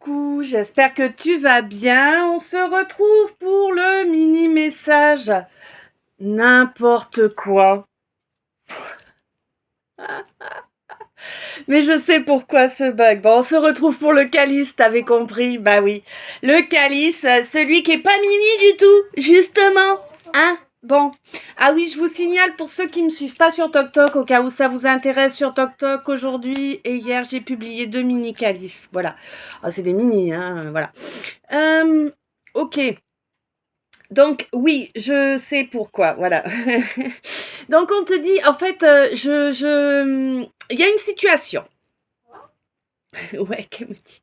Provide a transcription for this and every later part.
coucou, j'espère que tu vas bien. On se retrouve pour le mini message. N'importe quoi. Mais je sais pourquoi ce bug. Bon, on se retrouve pour le calice, t'avais compris? Bah oui. Le calice, celui qui est pas mini du tout, justement. Hein? Bon. Ah oui, je vous signale pour ceux qui me suivent pas sur TokTok, au cas où ça vous intéresse, sur TokTok, aujourd'hui et hier, j'ai publié 2 mini calices. Voilà. Ah, c'est des mini, hein, voilà. Euh, ok. Donc oui, je sais pourquoi, voilà. Donc on te dit, en fait, il y a une situation. Ouais, qu'elle me dit.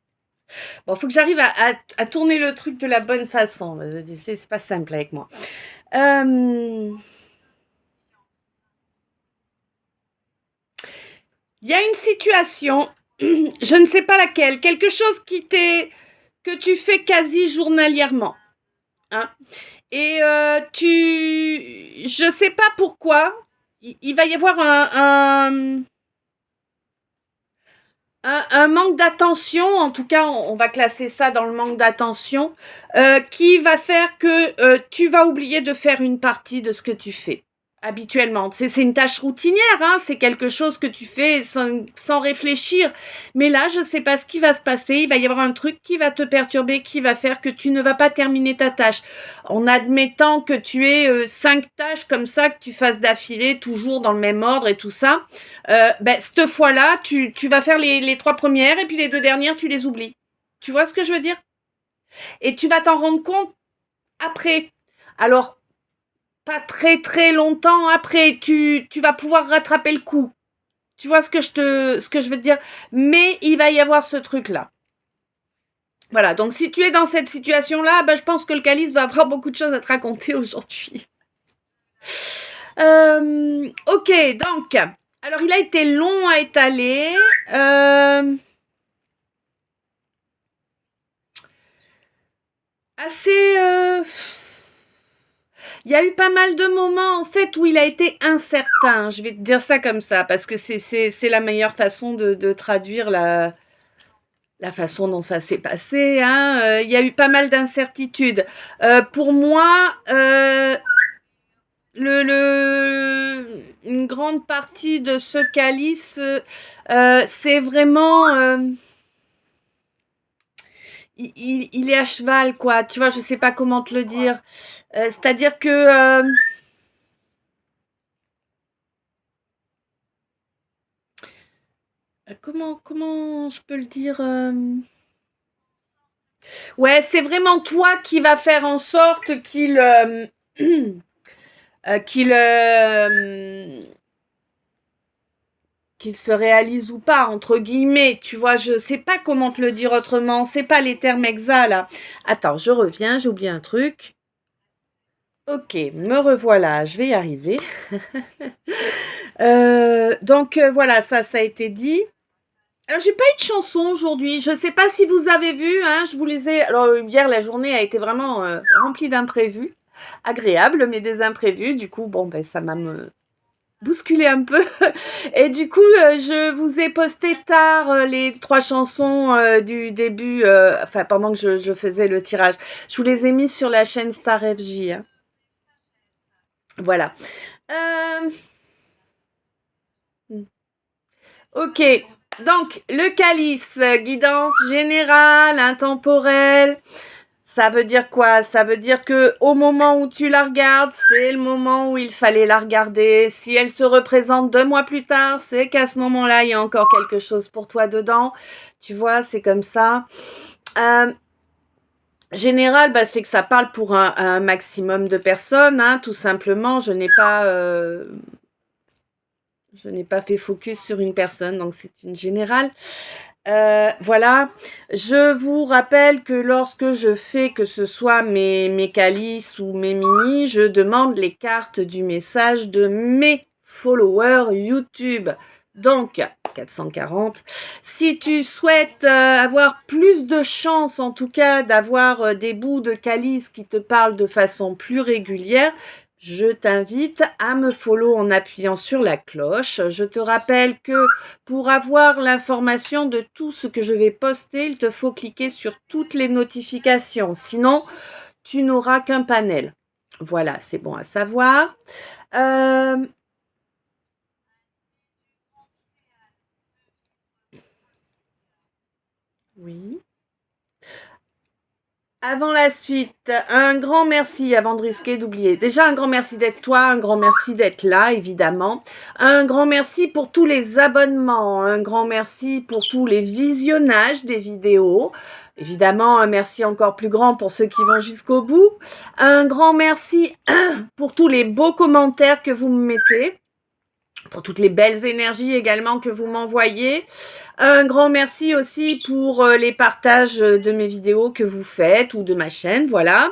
Bon, faut que j'arrive à tourner le truc de la bonne façon. C'est pas simple avec moi. Il y a une situation, je ne sais pas laquelle, quelque chose que tu fais quasi journalièrement. Hein. Et je sais pas pourquoi, il va y avoir un manque d'attention, en tout cas on va classer ça dans le manque d'attention, qui va faire que tu vas oublier de faire une partie de ce que tu fais habituellement. C'est une tâche routinière, hein, c'est quelque chose que tu fais sans réfléchir. Mais là, je ne sais pas ce qui va se passer, il va y avoir un truc qui va te perturber, qui va faire que tu ne vas pas terminer ta tâche. En admettant que tu aies 5 tâches comme ça, que tu fasses d'affilée, toujours dans le même ordre et tout ça, cette fois-là, tu vas faire les 3 premières et puis les 2 dernières, tu les oublies. Tu vois ce que je veux dire? Et tu vas t'en rendre compte après. Alors, pas très très longtemps après, tu vas pouvoir rattraper le coup. Tu vois ce que je veux te dire? Mais il va y avoir ce truc-là. Voilà, donc si tu es dans cette situation-là, je pense que le calice va avoir beaucoup de choses à te raconter aujourd'hui. Ok, donc, alors il a été long à étaler. Assez... Il y a eu pas mal de moments, en fait, où il a été incertain. Je vais te dire ça comme ça, parce que c'est la meilleure façon de traduire la façon dont ça s'est passé. Hein. Il y a eu pas mal d'incertitudes. Pour moi, une grande partie de ce calice, c'est vraiment... il est à cheval, quoi. Tu vois, je sais pas comment te le dire. C'est-à-dire que... comment je peux le dire Ouais, c'est vraiment toi qui va faire en sorte qu'il qu'il se réalise ou pas, entre guillemets, tu vois, je sais pas comment te le dire autrement, c'est pas les termes exacts là. Attends, je reviens, j'ai oublié un truc. Ok, me revoilà, je vais y arriver. Donc voilà, ça a été dit. Alors j'ai pas eu de chanson aujourd'hui, je sais pas si vous avez vu, hein, je vous les ai... Alors hier la journée a été vraiment remplie d'imprévus, agréable mais des imprévus, du coup bon ça m'a bousculé un peu. Et du coup, je vous ai posté tard les 3 chansons du début, pendant que je faisais le tirage. Je vous les ai mis sur la chaîne Star FJ. Hein. Voilà. Euh, Ok. Donc, le calice, guidance générale, intemporelle. Ça veut dire quoi? Ça veut dire que au moment où tu la regardes, c'est le moment où il fallait la regarder. Si elle se représente 2 mois plus tard, c'est qu'à ce moment-là, il y a encore quelque chose pour toi dedans. Tu vois, c'est comme ça. Général, c'est que ça parle pour un maximum de personnes, hein, tout simplement. Je n'ai pas fait focus sur une personne, donc c'est une générale. Voilà, je vous rappelle que lorsque je fais que ce soit mes calices ou mes mini, je demande les cartes du message de mes followers YouTube. Donc, 440. Si tu souhaites avoir plus de chance, en tout cas, d'avoir des bouts de calice qui te parlent de façon plus régulière, je t'invite à me follow en appuyant sur la cloche. Je te rappelle que pour avoir l'information de tout ce que je vais poster, il te faut cliquer sur toutes les notifications. Sinon, tu n'auras qu'un panel. Voilà, c'est bon à savoir. Oui. Avant la suite, un grand merci avant de risquer d'oublier. Déjà, un grand merci d'être toi, un grand merci d'être là, évidemment. Un grand merci pour tous les abonnements, un grand merci pour tous les visionnages des vidéos. Évidemment, un merci encore plus grand pour ceux qui vont jusqu'au bout. Un grand merci pour tous les beaux commentaires que vous me mettez, pour toutes les belles énergies également que vous m'envoyez. Un grand merci aussi pour les partages de mes vidéos que vous faites ou de ma chaîne, voilà.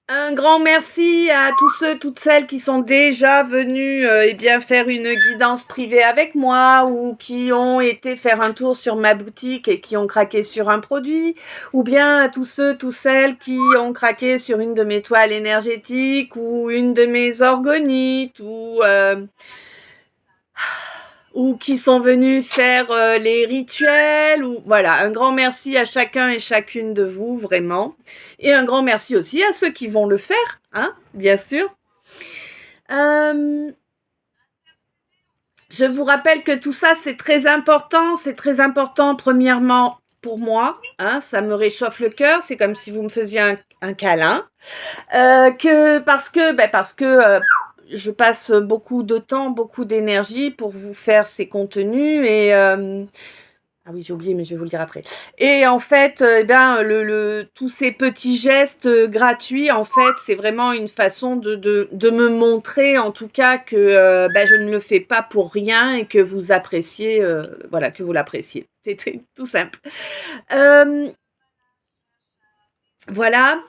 Un grand merci à tous ceux, toutes celles qui sont déjà venus faire une guidance privée avec moi ou qui ont été faire un tour sur ma boutique et qui ont craqué sur un produit, ou bien à tous ceux, toutes celles qui ont craqué sur une de mes toiles énergétiques ou une de mes orgonites ou qui sont venus faire les rituels, ou voilà, un grand merci à chacun et chacune de vous, vraiment. Et un grand merci aussi à ceux qui vont le faire, hein, bien sûr. Je vous rappelle que tout ça, c'est très important. C'est très important, premièrement, pour moi. Hein, ça me réchauffe le cœur. C'est comme si vous me faisiez un câlin. Parce que je passe beaucoup de temps, beaucoup d'énergie pour vous faire ces contenus et ah oui, j'ai oublié, mais je vais vous le dire après. Et en fait, tous ces petits gestes gratuits, en fait, c'est vraiment une façon de me montrer, en tout cas, que je ne le fais pas pour rien et que vous appréciez, voilà, que vous l'appréciez. C'est tout simple. Voilà.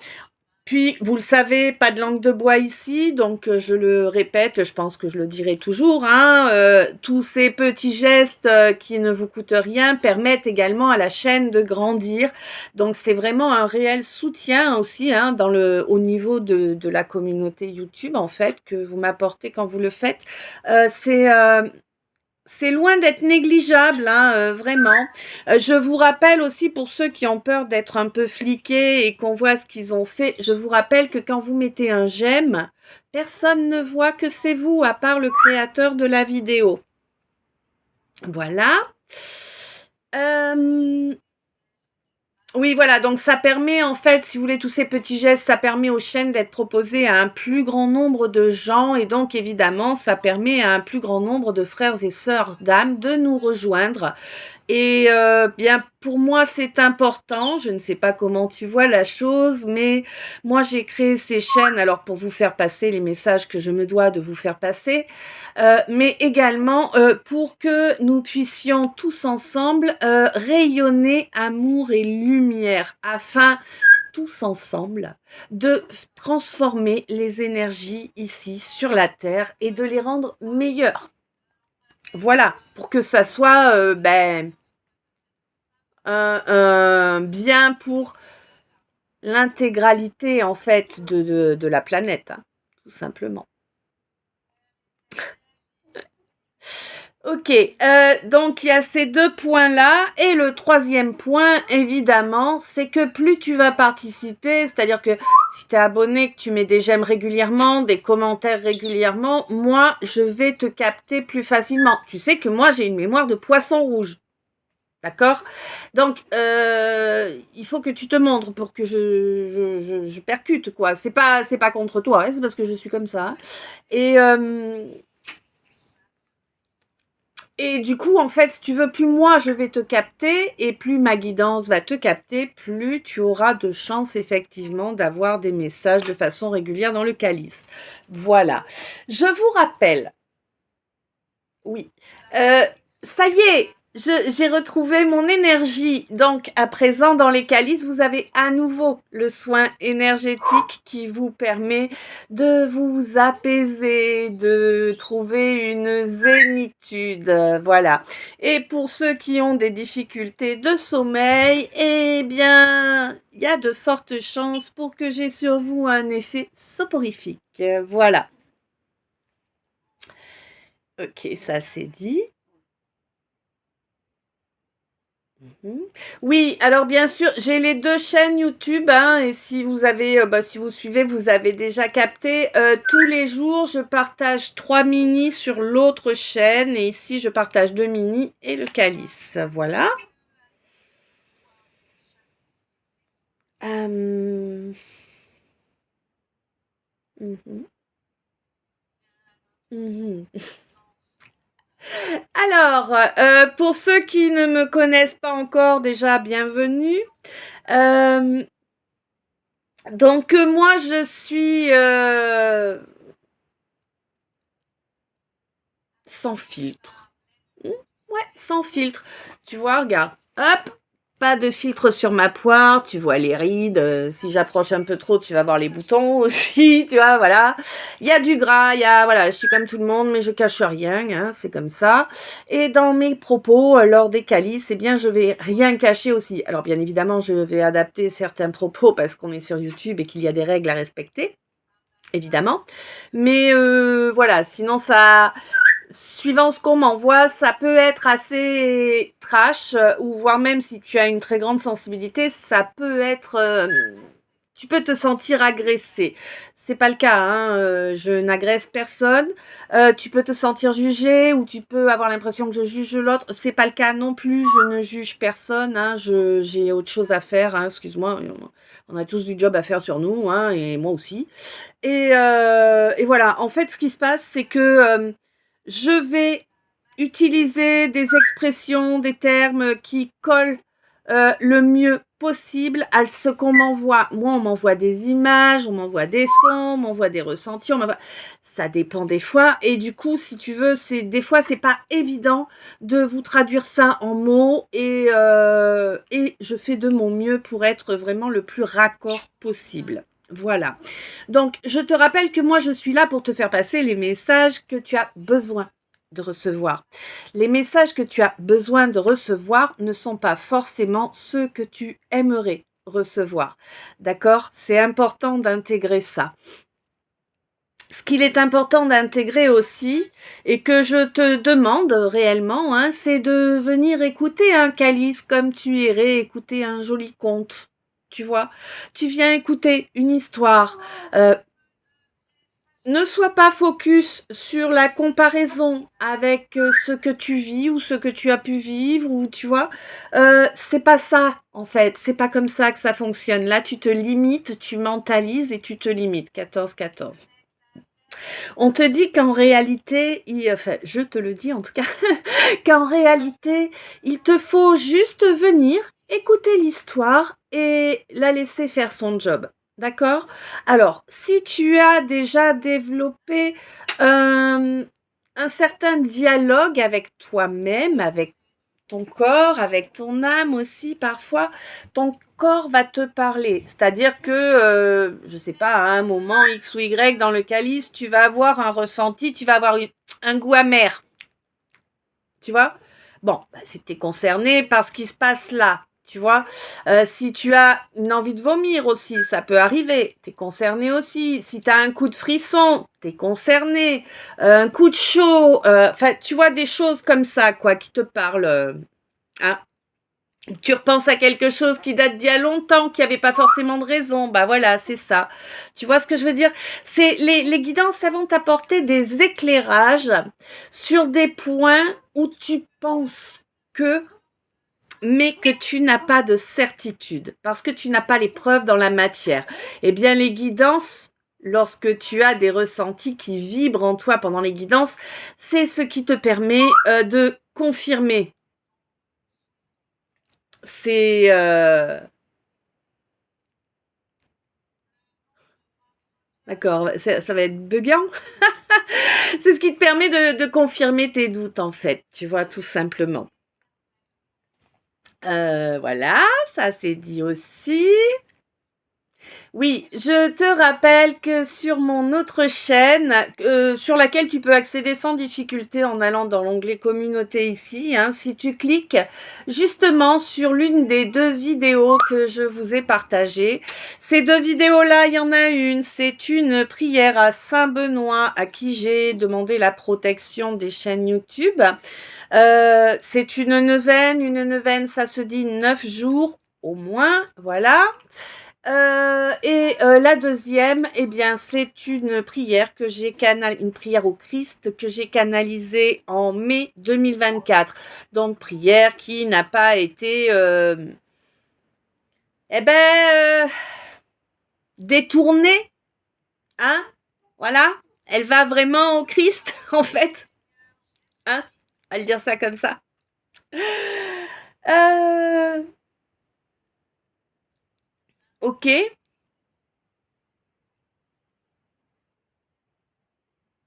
Puis, vous le savez, pas de langue de bois ici, donc je le répète, je pense que je le dirai toujours, hein, tous ces petits gestes qui ne vous coûtent rien permettent également à la chaîne de grandir. Donc, c'est vraiment un réel soutien aussi hein, au niveau de la communauté YouTube, en fait, que vous m'apportez quand vous le faites. C'est loin d'être négligeable, hein, vraiment. Je vous rappelle aussi pour ceux qui ont peur d'être un peu fliqués et qu'on voit ce qu'ils ont fait, je vous rappelle que quand vous mettez un j'aime, personne ne voit que c'est vous, à part le créateur de la vidéo. Voilà. Oui, voilà, donc ça permet en fait, si vous voulez, tous ces petits gestes, ça permet aux chaînes d'être proposées à un plus grand nombre de gens et donc évidemment, ça permet à un plus grand nombre de frères et sœurs d'âme de nous rejoindre. Et bien, pour moi, c'est important. Je ne sais pas comment tu vois la chose, mais moi, j'ai créé ces chaînes alors pour vous faire passer les messages que je me dois de vous faire passer, mais également pour que nous puissions tous ensemble rayonner amour et lumière afin tous ensemble de transformer les énergies ici sur la Terre et de les rendre meilleures. Voilà, pour que ça soit un bien pour l'intégralité en fait de la planète, hein, tout simplement. Ok, donc il y a ces deux points-là. Et le troisième point, évidemment, c'est que plus tu vas participer, c'est-à-dire que si tu es abonné, que tu mets des j'aime régulièrement, des commentaires régulièrement, moi, je vais te capter plus facilement. Tu sais que moi, j'ai une mémoire de poisson rouge. D'accord? Donc, il faut que tu te montres pour que je percute, quoi. C'est pas contre toi, hein, c'est parce que je suis comme ça. Et du coup, en fait, si tu veux, plus moi je vais te capter et plus ma guidance va te capter, plus tu auras de chances effectivement d'avoir des messages de façon régulière dans le calice. Voilà. Je vous rappelle, oui, ça y est, j'ai retrouvé mon énergie. Donc, à présent, dans les calices, vous avez à nouveau le soin énergétique qui vous permet de vous apaiser, de trouver une zénitude. Voilà. Et pour ceux qui ont des difficultés de sommeil, eh bien, il y a de fortes chances pour que j'ai sur vous un effet soporifique. Voilà. Ok, ça c'est dit. Mhm. Oui, alors bien sûr, j'ai les deux chaînes YouTube, hein, et si vous avez, si vous suivez, vous avez déjà capté. Tous les jours, je partage 3 mini sur l'autre chaîne, et ici, je partage 2 mini et le calice. Voilà. Euh, mhm, mhm. Alors, pour ceux qui ne me connaissent pas encore, déjà, bienvenue. Euh, donc, moi, je suis sans filtre. Mmh, ouais, sans filtre. Tu vois, regarde, hop, pas de filtre sur ma poire, tu vois les rides, si j'approche un peu trop, tu vas voir les boutons aussi, tu vois, voilà. Il y a du gras, voilà, je suis comme tout le monde, mais je cache rien, hein, c'est comme ça. Et dans mes propos, lors des calices, eh bien, je vais rien cacher aussi. Alors, bien évidemment, je vais adapter certains propos parce qu'on est sur YouTube et qu'il y a des règles à respecter, évidemment. Mais voilà, sinon ça, suivant ce qu'on m'envoie, ça peut être assez trash, ou voire même si tu as une très grande sensibilité, ça peut être... tu peux te sentir agressé. C'est pas le cas, hein, je n'agresse personne. Tu peux te sentir jugé ou tu peux avoir l'impression que je juge l'autre. C'est pas le cas non plus, je ne juge personne, hein, j'ai autre chose à faire, hein, excuse-moi. On a tous du job à faire sur nous, hein, et moi aussi. Et voilà, en fait, ce qui se passe, c'est que je vais utiliser des expressions, des termes qui collent le mieux possible à ce qu'on m'envoie. Moi, on m'envoie des images, on m'envoie des sons, on m'envoie des ressentis, ça dépend des fois. Et du coup, si tu veux, des fois, c'est pas évident de vous traduire ça en mots. Et je fais de mon mieux pour être vraiment le plus raccord possible. Voilà. Donc, je te rappelle que moi, je suis là pour te faire passer les messages que tu as besoin de recevoir. Les messages que tu as besoin de recevoir ne sont pas forcément ceux que tu aimerais recevoir. D'accord? C'est important d'intégrer ça. Ce qu'il est important d'intégrer aussi, et que je te demande réellement, hein, c'est de venir écouter un calice comme tu irais écouter un joli conte. Tu vois? Tu viens écouter une histoire. Ne sois pas focus sur la comparaison avec ce que tu vis ou ce que tu as pu vivre, ou tu vois, c'est pas ça en fait, c'est pas comme ça que ça fonctionne. Là, tu te limites, tu mentalises et tu te limites. 14-14. On te dit qu'en réalité, enfin, je te le dis en tout cas, qu'en réalité, il te faut juste venir écouter l'histoire et la laisser faire son job. D'accord? Alors, si tu as déjà développé un certain dialogue avec toi-même, avec ton corps, avec ton âme aussi, parfois, ton corps va te parler. C'est-à-dire que, je sais pas, à un moment X ou Y dans le calice, tu vas avoir un ressenti, tu vas avoir un goût amer. Tu vois? Bon, bah, c'est que tu es concerné par ce qui se passe là. Tu vois, si tu as une envie de vomir aussi, ça peut arriver. Tu es concerné aussi. Si tu as un coup de frisson, tu es concerné. Un coup de chaud. Enfin, tu vois, des choses comme ça, quoi, qui te parlent. Hein. Tu repenses à quelque chose qui date d'il y a longtemps, qui n'avait pas forcément de raison. Bah voilà, c'est ça. Tu vois ce que je veux dire? C'est les guidances, elles vont t'apporter des éclairages sur des points où tu penses que, mais que tu n'as pas de certitude, parce que tu n'as pas les preuves dans la matière. Eh bien, les guidances, lorsque tu as des ressentis qui vibrent en toi pendant les guidances, c'est ce qui te permet de confirmer. C'est... D'accord, ça va être buguant. C'est ce qui te permet de confirmer tes doutes, en fait, tu vois, tout simplement. Voilà, ça c'est dit aussi. Oui, je te rappelle que sur mon autre chaîne, sur laquelle tu peux accéder sans difficulté en allant dans l'onglet communauté ici, hein, si tu cliques justement sur l'une des deux vidéos que je vous ai partagées. Ces deux vidéos-là, il y en a une, c'est une prière à Saint Benoît à qui j'ai demandé la protection des chaînes YouTube. C'est une neuvaine ça se dit 9 jours au moins, voilà. La deuxième, eh bien, c'est une prière que j'ai une prière au Christ que j'ai canalisée en mai 2024. Donc, prière qui n'a pas été, eh ben, détournée, hein, voilà. Elle va vraiment au Christ, en fait, hein, on va le dire ça comme ça. Ok,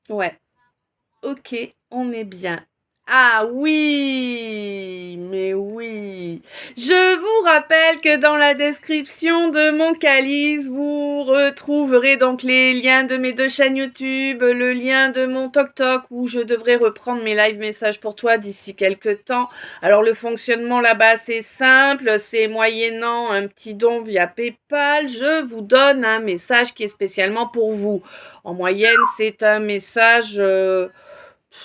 ouais. Ok, on est bien. Ah oui, mais oui. Je vous rappelle que dans la description de mon calice, vous retrouverez donc les liens de mes deux chaînes YouTube, le lien de mon TokTok où je devrais reprendre mes live messages pour toi d'ici quelques temps. Alors le fonctionnement là-bas c'est simple, c'est moyennant un petit don via PayPal, je vous donne un message qui est spécialement pour vous. En moyenne, c'est un message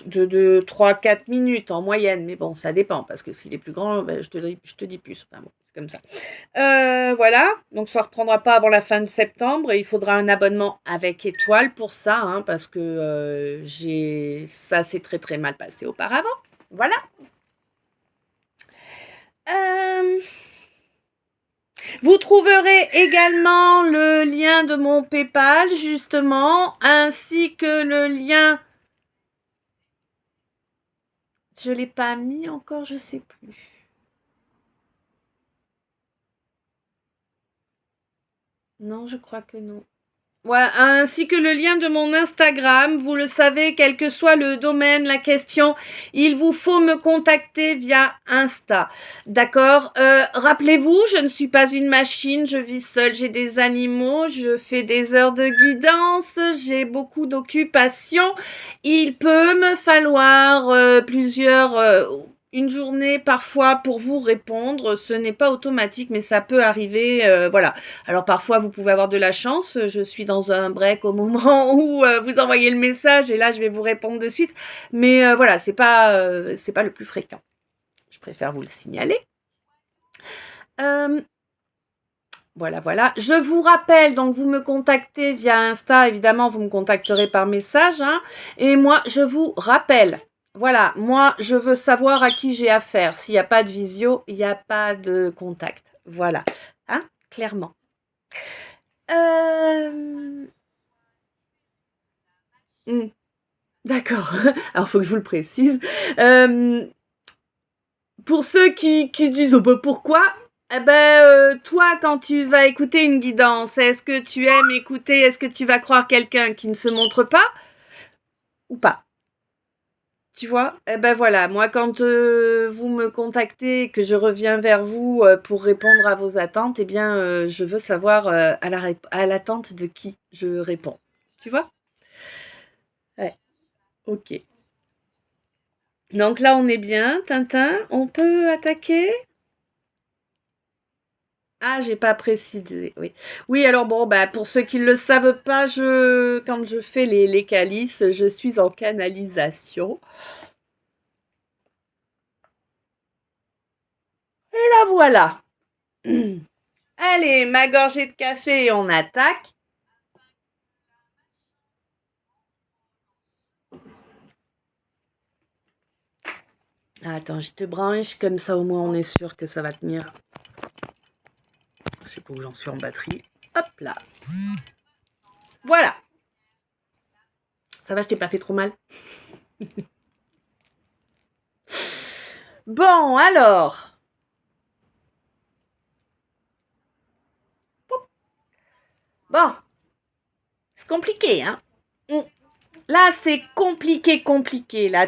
de 3-4 minutes en moyenne, mais bon, ça dépend, parce que s'il est plus grand, ben, je te dis plus. Enfin, bon, c'est comme ça. Voilà, donc ça ne reprendra pas avant la fin de septembre, et il faudra un abonnement avec étoile pour ça, hein, parce que ça s'est très très mal passé auparavant. Voilà. Vous trouverez également le lien de mon PayPal, justement, ainsi que le lien. Je l'ai pas mis encore, je sais plus. Non, je crois que non. Ouais, ainsi que le lien de mon Instagram. Vous le savez, quel que soit le domaine, la question, il vous faut me contacter via Insta. D'accord. Rappelez-vous, je ne suis pas une machine, je vis seule, j'ai des animaux, je fais des heures de guidance, j'ai beaucoup d'occupations. Il peut me falloir une journée parfois pour vous répondre. Ce n'est pas automatique, mais ça peut arriver. Voilà. Alors parfois vous pouvez avoir de la chance, je suis dans un break au moment où vous envoyez le message et là je vais vous répondre de suite. Mais voilà, c'est pas le plus fréquent. Je préfère vous le signaler. Voilà. Je vous rappelle, donc vous me contactez via Insta, évidemment vous me contacterez par message, hein, et moi je vous rappelle. Voilà, moi je veux savoir à qui j'ai affaire. S'il n'y a pas de visio, il n'y a pas de contact. Voilà, hein, clairement. D'accord. Alors, faut que je vous le précise. Pour ceux qui disent oh bah pourquoi, eh ben toi quand tu vas écouter une guidance, est-ce que tu aimes écouter, est-ce que tu vas croire quelqu'un qui ne se montre pas ou pas? Tu vois? Eh ben voilà, moi quand vous me contactez, que je reviens vers vous pour répondre à vos attentes, eh bien je veux savoir à l'attente de qui je réponds. Tu vois? Ouais, ok. Donc là, on est bien, Tintin. On peut attaquer? Ah, j'ai pas précisé, oui. Oui, alors bon, bah, pour ceux qui ne le savent pas, quand je fais les calices, je suis en canalisation. Et la voilà. Allez, ma gorgée de café, on attaque. Attends, je te branche, comme ça au moins on est sûr que ça va tenir. Je sais pas où j'en suis en batterie. Hop là. Voilà. Ça va, je t'ai pas fait trop mal. Bon, alors. Bon. C'est compliqué, hein. Là, c'est compliqué. Là,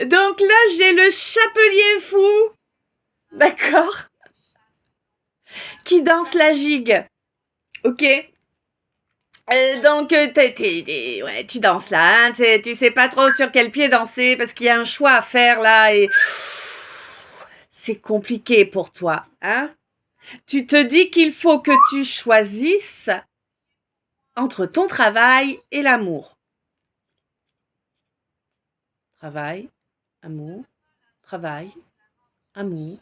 Donc là, j'ai le chapelier fou, d'accord, qui danse la gigue. Ok. Donc, ouais, tu danses là, hein, tu sais pas trop sur quel pied danser parce qu'il y a un choix à faire là et c'est compliqué pour toi, hein. Tu te dis qu'il faut que tu choisisses entre ton travail et l'amour. Travail, amour, travail, amour,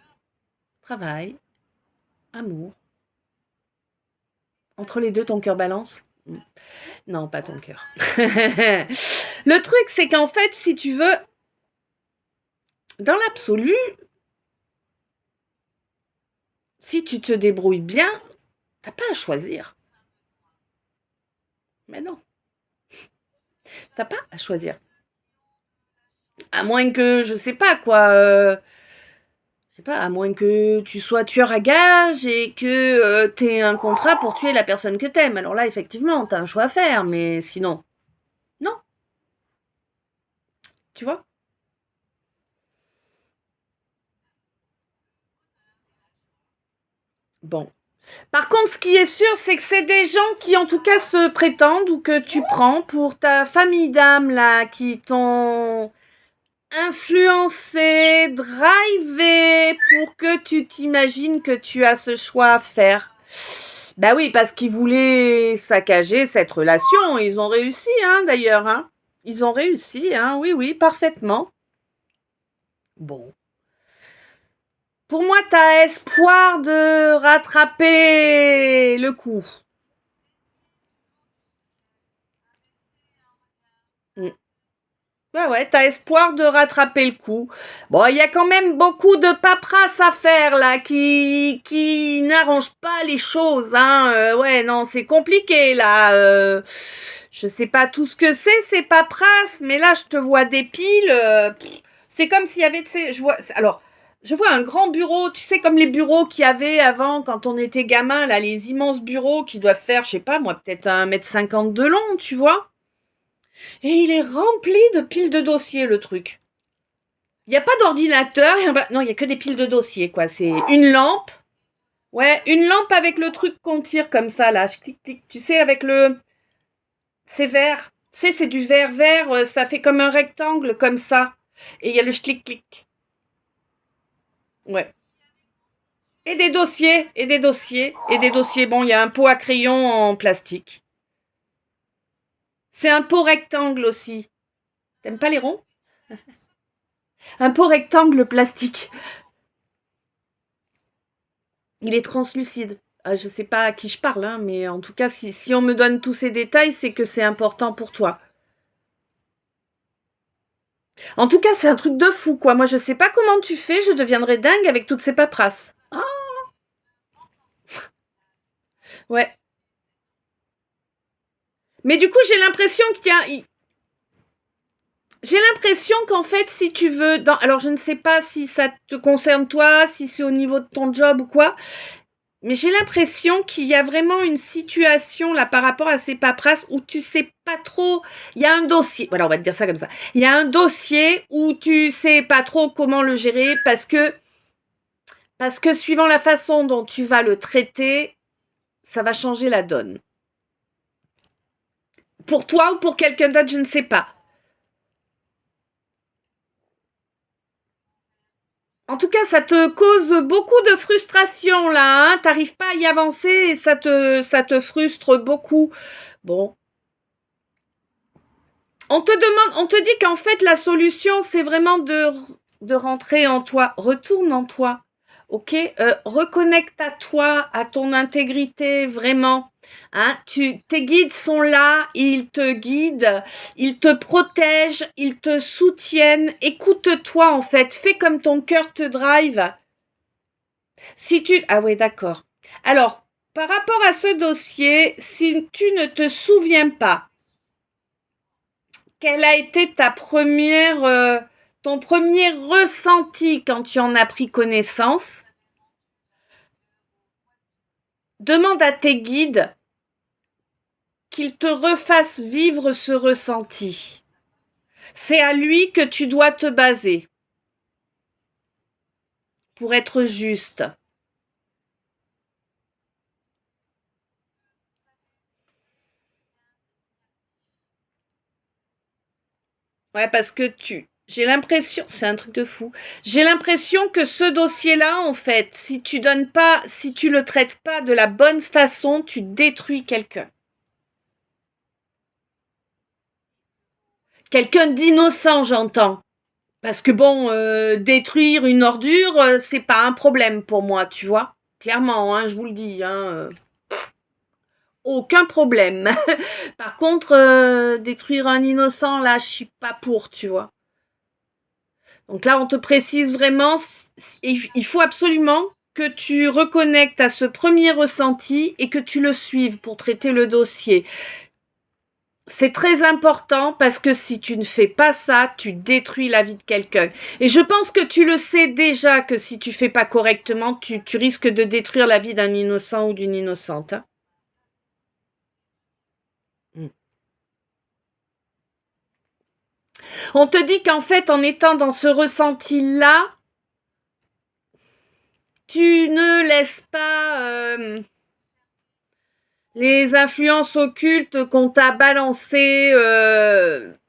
travail, amour. Entre les deux, ton cœur balance? Non, pas ton cœur. Le truc, c'est qu'en fait, si tu veux, dans l'absolu, si tu te débrouilles bien, t'as pas à choisir. Mais non, t'as pas à choisir. À moins que, je sais pas quoi, je sais pas, à moins que tu sois tueur à gages et que t'aies un contrat pour tuer la personne que t'aimes. Alors là, effectivement, t'as un choix à faire, mais sinon, non, tu vois. Bon. Par contre, ce qui est sûr, c'est que c'est des gens qui, en tout cas, se prétendent ou que tu prends pour ta famille d'âmes, là, qui t'ont influencé, drivé pour que tu t'imagines que tu as ce choix à faire. Bah oui, parce qu'ils voulaient saccager cette relation. Ils ont réussi, hein, d'ailleurs, hein. Ils ont réussi, hein, oui, oui, parfaitement. Bon. Pour moi, t'as espoir de rattraper le coup. Mm. Ouais, t'as espoir de rattraper le coup. Bon, il y a quand même beaucoup de paperasse à faire, là, qui n'arrange pas les choses, hein. Ouais, non, c'est compliqué, là. Je sais pas tout ce que c'est, ces paperasses, mais là, je te vois des piles. C'est comme s'il y avait, tu sais, je vois un grand bureau, tu sais, comme les bureaux qu'il y avait avant, quand on était gamin, là, les immenses bureaux qui doivent faire, je sais pas, moi, peut-être 1,50 m de long, tu vois. Et il est rempli de piles de dossiers, le truc. Il n'y a pas d'ordinateur, non, il n'y a que des piles de dossiers, quoi. C'est une lampe. Ouais, une lampe avec le truc qu'on tire comme ça, là. Je clique, clique. Tu sais, avec le... C'est vert. C'est du vert vert, ça fait comme un rectangle, comme ça. Et il y a le clic-clic. Ouais. Et des dossiers, et des dossiers, et des dossiers. Bon, il y a un pot à crayon en plastique. C'est un pot rectangle aussi. T'aimes pas les ronds? Un pot rectangle plastique. Il est translucide. Je sais pas à qui je parle, hein, mais en tout cas, si on me donne tous ces détails, c'est que c'est important pour toi. En tout cas, c'est un truc de fou, quoi. Moi, je sais pas comment tu fais, je deviendrais dingue avec toutes ces paperasses. Ah, ouais. Mais du coup, j'ai l'impression qu'il y a... J'ai l'impression qu'en fait, si tu veux... Alors, je ne sais pas si ça te concerne toi, si c'est au niveau de ton job ou quoi, mais j'ai l'impression qu'il y a vraiment une situation là par rapport à ces paperasses où tu sais pas trop. Il y a un dossier. Voilà, on va te dire ça comme ça. Il y a un dossier où tu sais pas trop comment le gérer parce que suivant la façon dont tu vas le traiter, ça va changer la donne. Pour toi ou pour quelqu'un d'autre, je ne sais pas. En tout cas, ça te cause beaucoup de frustration là, hein. T'arrives pas à y avancer et ça te frustre beaucoup. Bon, on te dit qu'en fait la solution c'est vraiment de rentrer en toi, retourne en toi, ok, reconnecte à toi, à ton intégrité vraiment. Hein, tes guides sont là, ils te guident, ils te protègent, ils te soutiennent. Écoute-toi en fait, fais comme ton cœur te drive. Ah oui, d'accord. Alors, par rapport à ce dossier, si tu ne te souviens pas, quelle a été ton premier ressenti quand tu en as pris connaissance? Demande à tes guides qu'ils te refassent vivre ce ressenti. C'est à lui que tu dois te baser pour être juste. Ouais, parce que j'ai l'impression, c'est un truc de fou. J'ai l'impression que ce dossier-là, en fait, si tu le traites pas de la bonne façon, tu détruis quelqu'un. Quelqu'un d'innocent, j'entends. Parce que bon, détruire une ordure, c'est pas un problème pour moi, tu vois. Clairement, hein, je vous le dis, hein, aucun problème. Par contre, détruire un innocent, là, je suis pas pour, tu vois. Donc là, on te précise vraiment, il faut absolument que tu reconnectes à ce premier ressenti et que tu le suives pour traiter le dossier. C'est très important parce que si tu ne fais pas ça, tu détruis la vie de quelqu'un. Et je pense que tu le sais déjà que si tu fais pas correctement, tu risques de détruire la vie d'un innocent ou d'une innocente. Hein. Mm. On te dit qu'en fait, en étant dans ce ressenti-là, tu ne laisses pas les influences occultes qu'on t'a balancées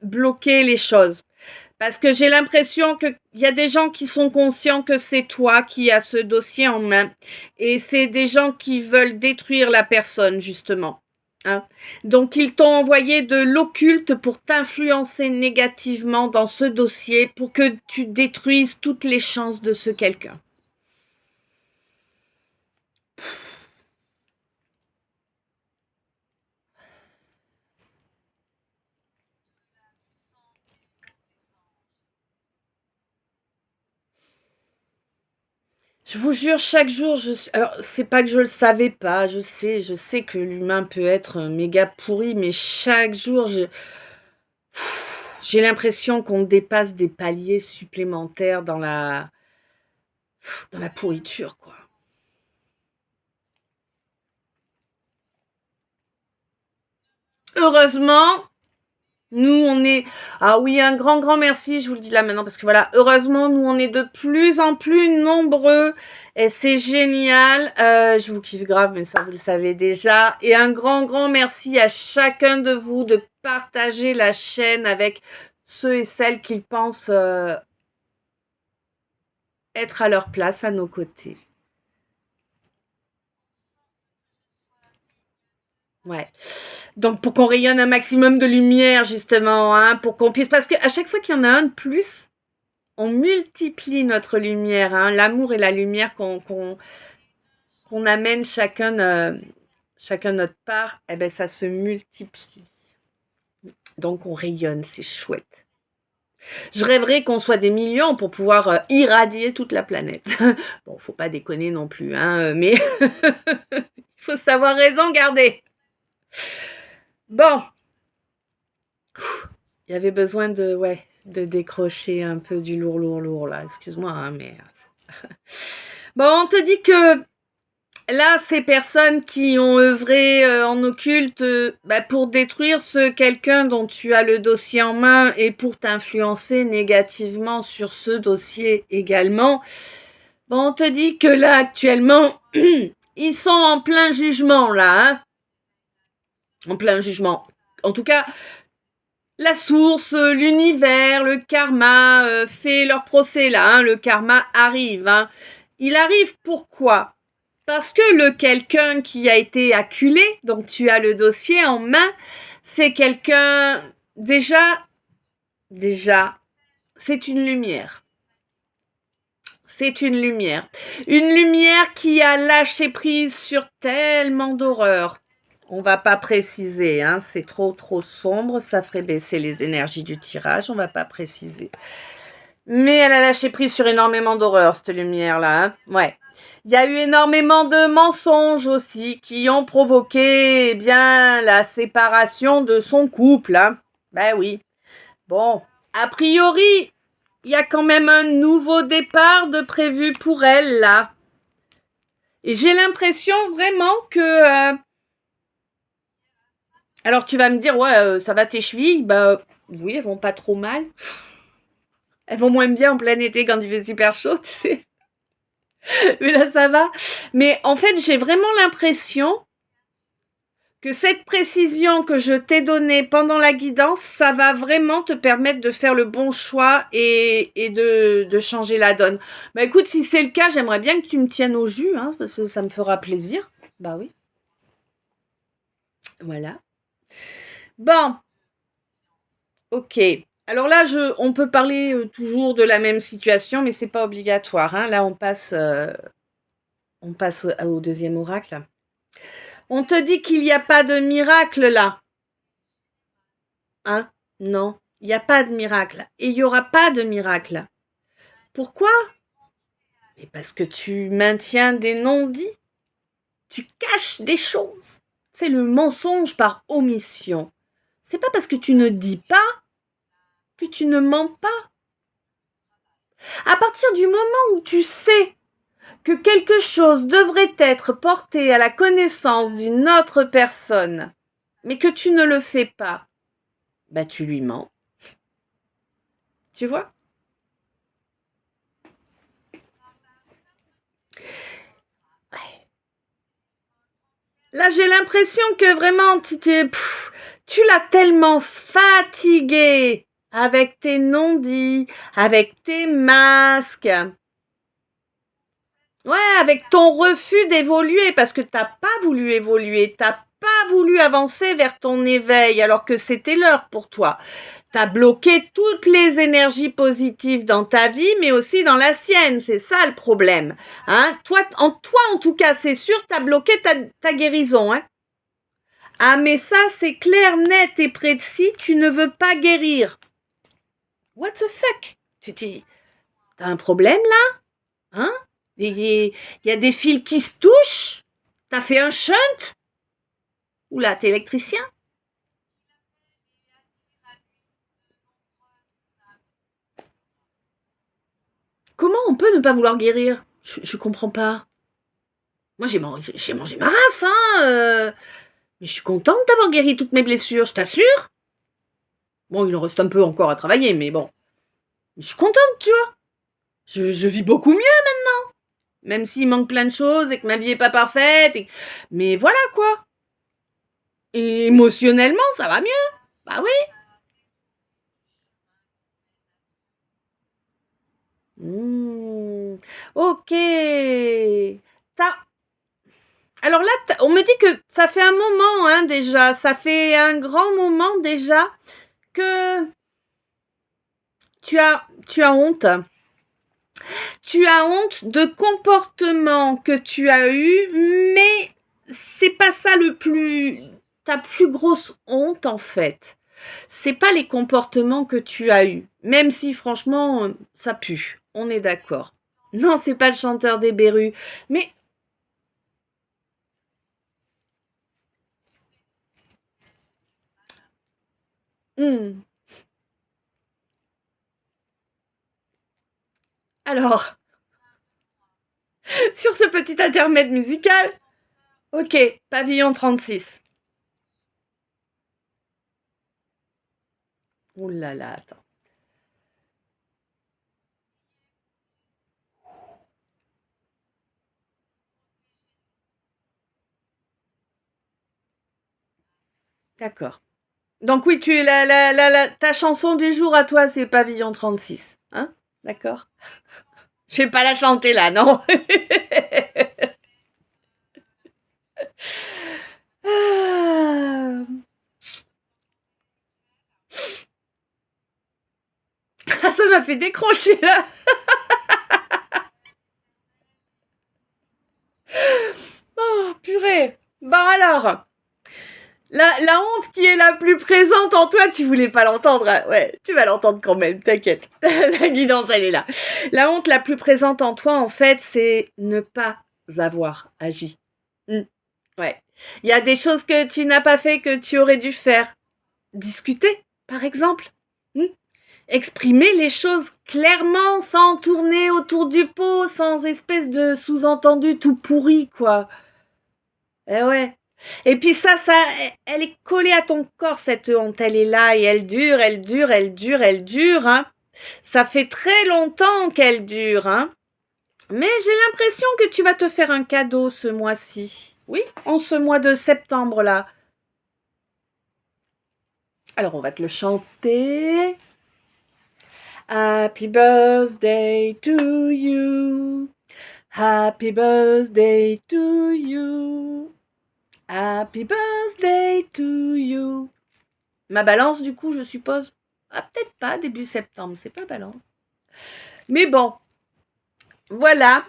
bloquer les choses. Parce que j'ai l'impression qu'il y a des gens qui sont conscients que c'est toi qui as ce dossier en main. Et c'est des gens qui veulent détruire la personne, justement. Hein. Donc, ils t'ont envoyé de l'occulte pour t'influencer négativement dans ce dossier pour que tu détruises toutes les chances de ce quelqu'un. Je vous jure, chaque jour, alors, c'est pas que je le savais pas, je sais que l'humain peut être méga pourri, mais chaque jour, j'ai l'impression qu'on dépasse des paliers supplémentaires dans la pourriture, quoi. Heureusement, nous, on est... Ah oui, un grand, grand merci, je vous le dis là maintenant, parce que voilà, heureusement, nous, on est de plus en plus nombreux, et c'est génial. Je vous kiffe grave, mais ça, vous le savez déjà. Et un grand, grand merci à chacun de vous de partager la chaîne avec ceux et celles qui pensent être à leur place, à nos côtés. Ouais. Donc pour qu'on rayonne un maximum de lumière, justement, hein, pour qu'on puisse... Parce qu'à chaque fois qu'il y en a un de plus, on multiplie notre lumière, hein, l'amour et la lumière qu'on amène chacun notre part, eh ben ça se multiplie. Donc on rayonne, c'est chouette. Je rêverais qu'on soit des millions pour pouvoir irradier toute la planète. Bon, faut pas déconner non plus, hein, mais il faut savoir raison garder. Bon, il y avait besoin de décrocher un peu du lourd là. Excuse-moi, hein, mais... Bon, on te dit que là, ces personnes qui ont œuvré en occulte pour détruire ce quelqu'un dont tu as le dossier en main et pour t'influencer négativement sur ce dossier également, bon, on te dit que là, actuellement, ils sont en plein jugement, là. Hein, en plein jugement. En tout cas, la source, l'univers, le karma fait leur procès, là. Hein, le karma arrive. Hein. Il arrive pourquoi ? Parce que le quelqu'un qui a été acculé, donc tu as le dossier en main, c'est quelqu'un, déjà, c'est une lumière. C'est une lumière. Une lumière qui a lâché prise sur tellement d'horreurs. On va pas préciser, hein, c'est trop sombre, ça ferait baisser les énergies du tirage, on va pas préciser. Mais elle a lâché prise sur énormément d'horreurs, cette lumière-là. Hein. Ouais. Il y a eu énormément de mensonges aussi qui ont provoqué bien la séparation de son couple. Hein. Ben oui. Bon, a priori, il y a quand même un nouveau départ de prévu pour elle là. Et j'ai l'impression vraiment que Alors tu vas me dire, ouais, ça va tes chevilles? Bah oui, elles vont pas trop mal. Elles vont moins bien en plein été quand il fait super chaud, tu sais. Mais là, ça va. Mais en fait, j'ai vraiment l'impression que cette précision que je t'ai donnée pendant la guidance, ça va vraiment te permettre de faire le bon choix et de changer la donne. Bah écoute, si c'est le cas, j'aimerais bien que tu me tiennes au jus, hein, parce que ça me fera plaisir. Bah oui. Voilà. Bon, ok. Alors là, on peut parler toujours de la même situation, mais c'est pas obligatoire, hein. Là, on passe au deuxième oracle. On te dit qu'il n'y a pas de miracle là. Hein? Non, il n'y a pas de miracle. Et il n'y aura pas de miracle. Pourquoi? Mais parce que tu maintiens des non-dits. Tu caches des choses. C'est le mensonge par omission. C'est pas parce que tu ne dis pas que tu ne mens pas. À partir du moment où tu sais que quelque chose devrait être porté à la connaissance d'une autre personne, mais que tu ne le fais pas, bah tu lui mens. Tu vois? Là, j'ai l'impression que vraiment, tu l'as tellement fatigué avec tes non-dits, avec tes masques. Ouais, avec ton refus d'évoluer, parce que t'as pas voulu évoluer, t'as pas voulu avancer vers ton éveil, alors que c'était l'heure pour toi. T'as bloqué toutes les énergies positives dans ta vie, mais aussi dans la sienne. C'est ça le problème. Hein? Toi, en tout cas, c'est sûr, t'as bloqué ta guérison. Hein? Ah, mais ça, c'est clair, net et précis, tu ne veux pas guérir. What the fuck? T'as un problème là? Hein? Il y a des fils qui se touchent? T'as fait un shunt? Oula, t'es électricien? Comment on peut ne pas vouloir guérir? Je comprends pas. Moi, j'ai mangé ma race, hein. Mais je suis contente d'avoir guéri toutes mes blessures, je t'assure. Bon, il en reste un peu encore à travailler, mais bon. Je suis contente, tu vois. Je vis beaucoup mieux maintenant. Même s'il manque plein de choses et que ma vie est pas parfaite. Mais voilà, quoi. Et émotionnellement, ça va mieux. Bah oui. Ok. T'as Alors là, on me dit que ça fait un moment, hein, déjà. Ça fait un grand moment déjà que tu as honte. Tu as honte de comportements que tu as eu, mais c'est pas ça ta plus grosse honte en fait. C'est pas les comportements que tu as eu, même si franchement ça pue. On est d'accord. Non, c'est pas le chanteur des Berus, mais hmm. Alors, sur ce petit intermède musical, ok, pavillon 36. Ouh là là, attends. D'accord. Donc oui, ta chanson du jour à toi, c'est Pavillon 36. Hein? D'accord? Je vais pas la chanter là, non? Ah, ça m'a fait décrocher là. Oh, purée. Bon alors, la honte qui est la plus présente en toi, tu voulais pas l'entendre, hein? Ouais, tu vas l'entendre quand même, t'inquiète. La guidance, elle est là. La honte la plus présente en toi, en fait, c'est ne pas avoir agi. Hmm. Ouais. Il y a des choses que tu n'as pas fait que tu aurais dû faire. Discuter, par exemple. Hmm. Exprimer les choses clairement, sans tourner autour du pot, sans espèce de sous-entendu tout pourri, quoi. Eh ouais. Et puis elle est collée à ton corps, cette honte. Elle est là et elle dure, elle dure, elle dure, elle dure. Hein. Ça fait très longtemps qu'elle dure. Hein. Mais j'ai l'impression que tu vas te faire un cadeau ce mois-ci. Oui, en ce mois de septembre là. Alors on va te le chanter. Happy birthday to you. Happy birthday to you. Happy birthday to you. Ma balance, du coup, je suppose. Ah, peut-être pas, début septembre, c'est pas balance. Mais bon, voilà.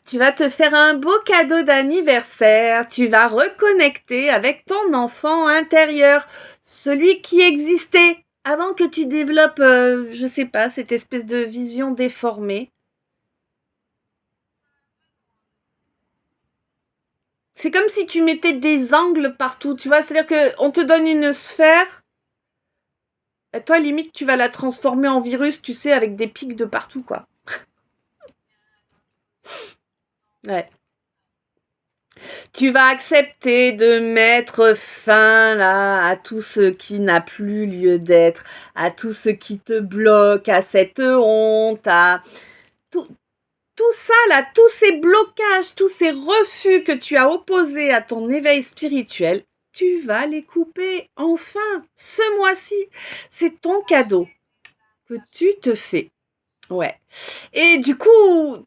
Tu vas te faire un beau cadeau d'anniversaire. Tu vas reconnecter avec ton enfant intérieur, celui qui existait avant que tu développes, je sais pas, cette espèce de vision déformée. C'est comme si tu mettais des angles partout, tu vois. C'est-à-dire qu'on te donne une sphère. Et toi, limite, tu vas la transformer en virus, tu sais, avec des pics de partout, quoi. Ouais. Tu vas accepter de mettre fin là à tout ce qui n'a plus lieu d'être, à tout ce qui te bloque, à cette honte, à tout, tout ça là, tous ces blocages, tous ces refus que tu as opposés à ton éveil spirituel, tu vas les couper enfin ce mois-ci. C'est ton cadeau que tu te fais. Ouais. Et du coup,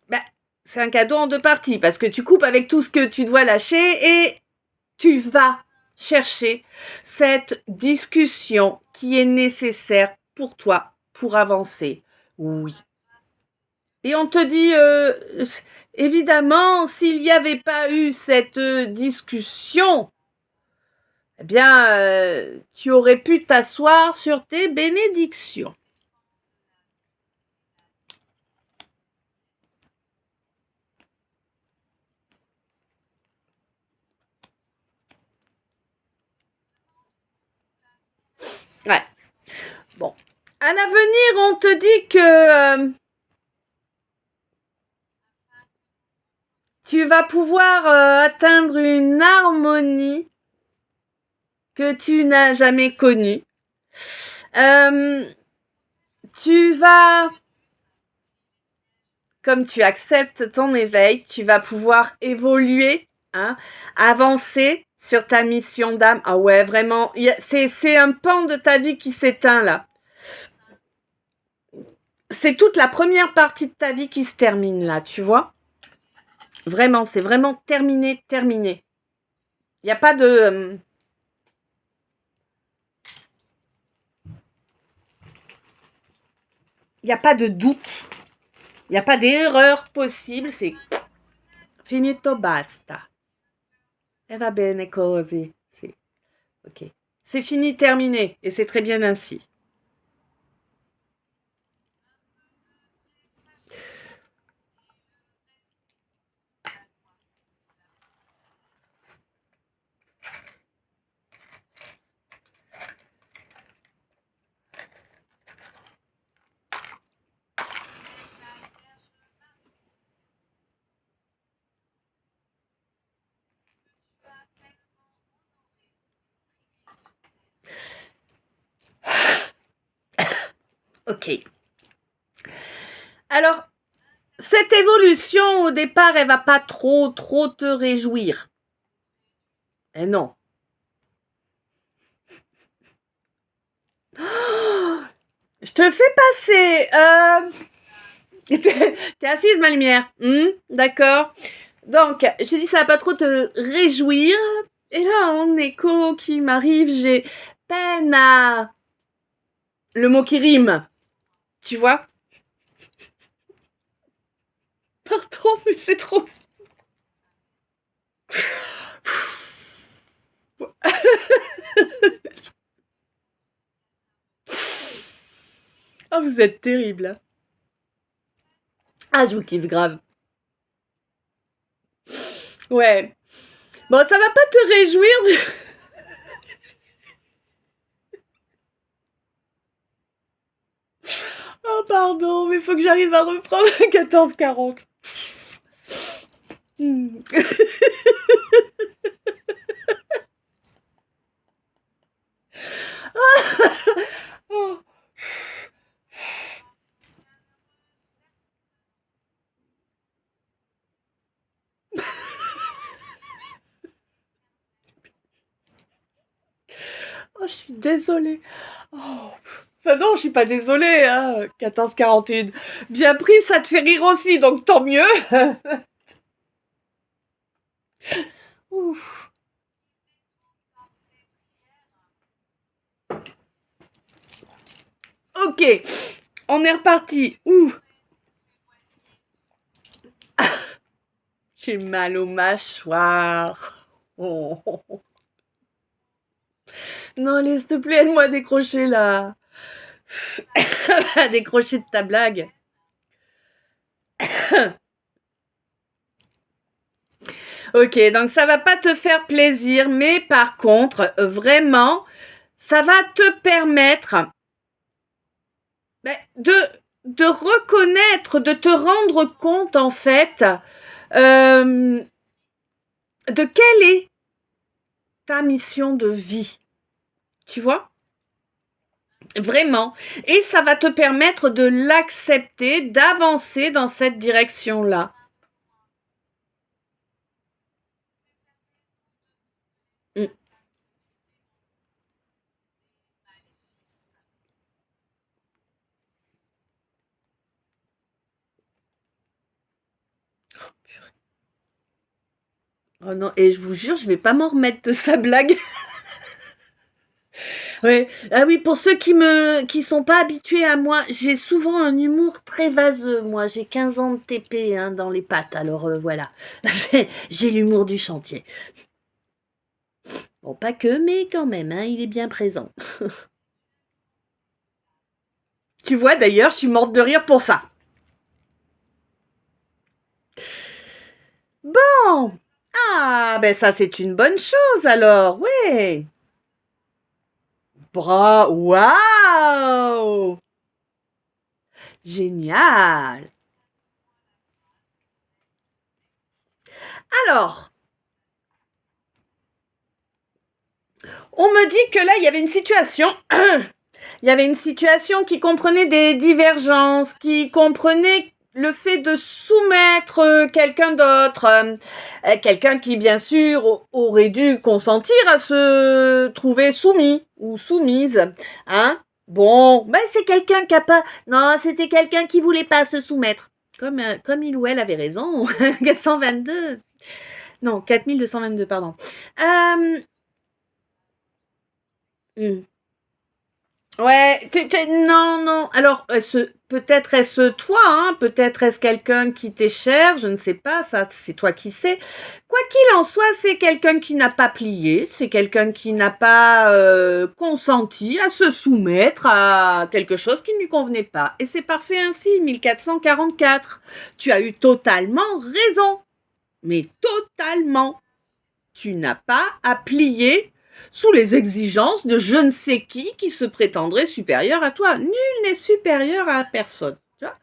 c'est un cadeau en deux parties parce que tu coupes avec tout ce que tu dois lâcher et tu vas chercher cette discussion qui est nécessaire pour toi pour avancer. Oui. Et on te dit, évidemment, s'il n'y avait pas eu cette discussion, eh bien, tu aurais pu t'asseoir sur tes bénédictions. Ouais. Bon. À l'avenir, on te dit que tu vas pouvoir atteindre une harmonie que tu n'as jamais connue. Tu vas, comme tu acceptes ton éveil, tu vas pouvoir évoluer, hein, avancer sur ta mission d'âme. Ah ouais, vraiment, c'est un pan de ta vie qui s'éteint là. C'est toute la première partie de ta vie qui se termine là, tu vois. Vraiment, c'est vraiment terminé, terminé. Il n'y a pas de... Il n'y a pas de doute. Il n'y a pas d'erreur possible. C'est finito basta. E va bene così. C'est ok. C'est fini, terminé. Et c'est très bien ainsi. Ok. Alors, cette évolution, au départ, elle va pas trop te réjouir. Eh non. Oh, je te fais passer. T'es assise, ma lumière. D'accord. Donc, j'ai dit ça va pas trop te réjouir. Et là, en écho qui m'arrive, j'ai peine à... Le mot qui rime. Tu vois? Pardon, mais c'est trop... Oh, vous êtes terrible. Hein. Ah, je vous kiffe grave. Ouais. Bon, ça va pas te réjouir du... Oh, pardon, mais faut que j'arrive à reprendre 14h40. suis désolée. Oh. Enfin non, je suis pas désolée, hein. 14,41. Bien pris, ça te fait rire aussi, donc tant mieux. Ouf. Ok, on est reparti. Ouh. J'ai mal aux mâchoires. Oh. Non, allez, s'il te plaît, aide-moi à décrocher là. À décrocher de ta blague. Ok, donc ça va pas te faire plaisir, mais par contre, vraiment, ça va te permettre de, de reconnaître, de te rendre compte en fait de quelle est ta mission de vie. Tu vois? Vraiment. Et ça va te permettre de l'accepter, d'avancer dans cette direction-là. Mm. Oh non, et je vous jure, je vais pas m'en remettre de sa blague. Ouais. Ah oui, pour ceux qui sont pas habitués à moi, j'ai souvent un humour très vaseux. Moi, j'ai 15 ans de TP hein, dans les pattes, alors voilà. J'ai l'humour du chantier. Bon, pas que, mais quand même, hein, il est bien présent. Tu vois, d'ailleurs, je suis morte de rire pour ça. Bon. Ah, ben ça, c'est une bonne chose alors, ouais. Waouh. Génial. Alors, on me dit que là, il y avait une situation. Il y avait une situation qui comprenait des divergences, qui comprenait le fait de soumettre quelqu'un d'autre, quelqu'un qui bien sûr aurait dû consentir à se trouver soumis ou soumise, hein. Bon, ben c'est quelqu'un qui a pas, non, c'était quelqu'un qui voulait pas se soumettre. Comme il ou elle avait raison, 422, non, 4222, pardon. Euh, hmm. Ouais, non, non. Alors, peut-être est-ce toi, hein, peut-être est-ce quelqu'un qui t'est cher, je ne sais pas, ça, c'est toi qui sais. Quoi qu'il en soit, c'est quelqu'un qui n'a pas plié, c'est quelqu'un qui n'a pas consenti à se soumettre à quelque chose qui ne lui convenait pas. Et c'est parfait ainsi, 1444. Tu as eu totalement raison, mais totalement. Tu n'as pas à plier sous les exigences de je ne sais qui se prétendrait supérieur à toi. Nul n'est supérieur à personne. Tu vois.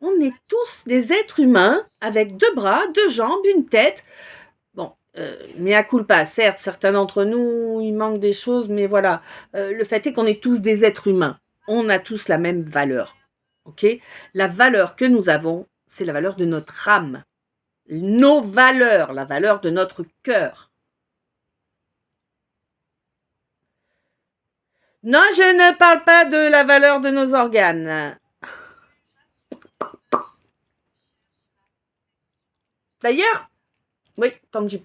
On est tous des êtres humains avec deux bras, deux jambes, une tête. Bon, mais à culpa, certes, certains d'entre nous, il manque des choses, mais voilà. Le fait est qu'on est tous des êtres humains. On a tous la même valeur. Ok. La valeur que nous avons, c'est la valeur de notre âme. Nos valeurs, la valeur de notre cœur. Non, je ne parle pas de la valeur de nos organes. D'ailleurs, oui, tant que j'y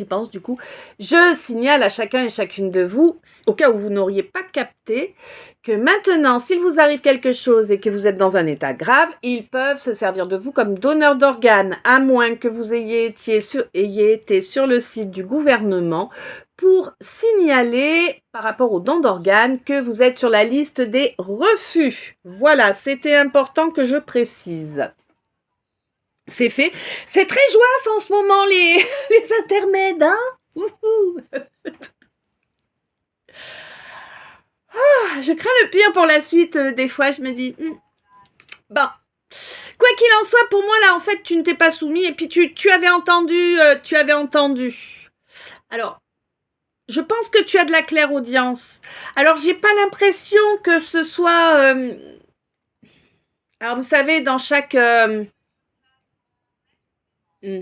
pense du coup, je signale à chacun et chacune de vous, au cas où vous n'auriez pas capté, que maintenant, s'il vous arrive quelque chose et que vous êtes dans un état grave, ils peuvent se servir de vous comme donneur d'organes, à moins que vous ayez été sur le site du gouvernement pour signaler par rapport aux dons d'organes que vous êtes sur la liste des refus. Voilà, c'était important que je précise. C'est fait. C'est très joyeux en ce moment, les intermèdes, hein. Wouhou. Je crains le pire pour la suite. Des fois, je me dis, bon, quoi qu'il en soit, pour moi, là, en fait, tu ne t'es pas soumis et puis tu avais entendu, tu avais entendu. Alors, je pense que tu as de la clairaudience. Alors, j'ai pas l'impression que ce soit... alors, vous savez, dans chaque... hmm.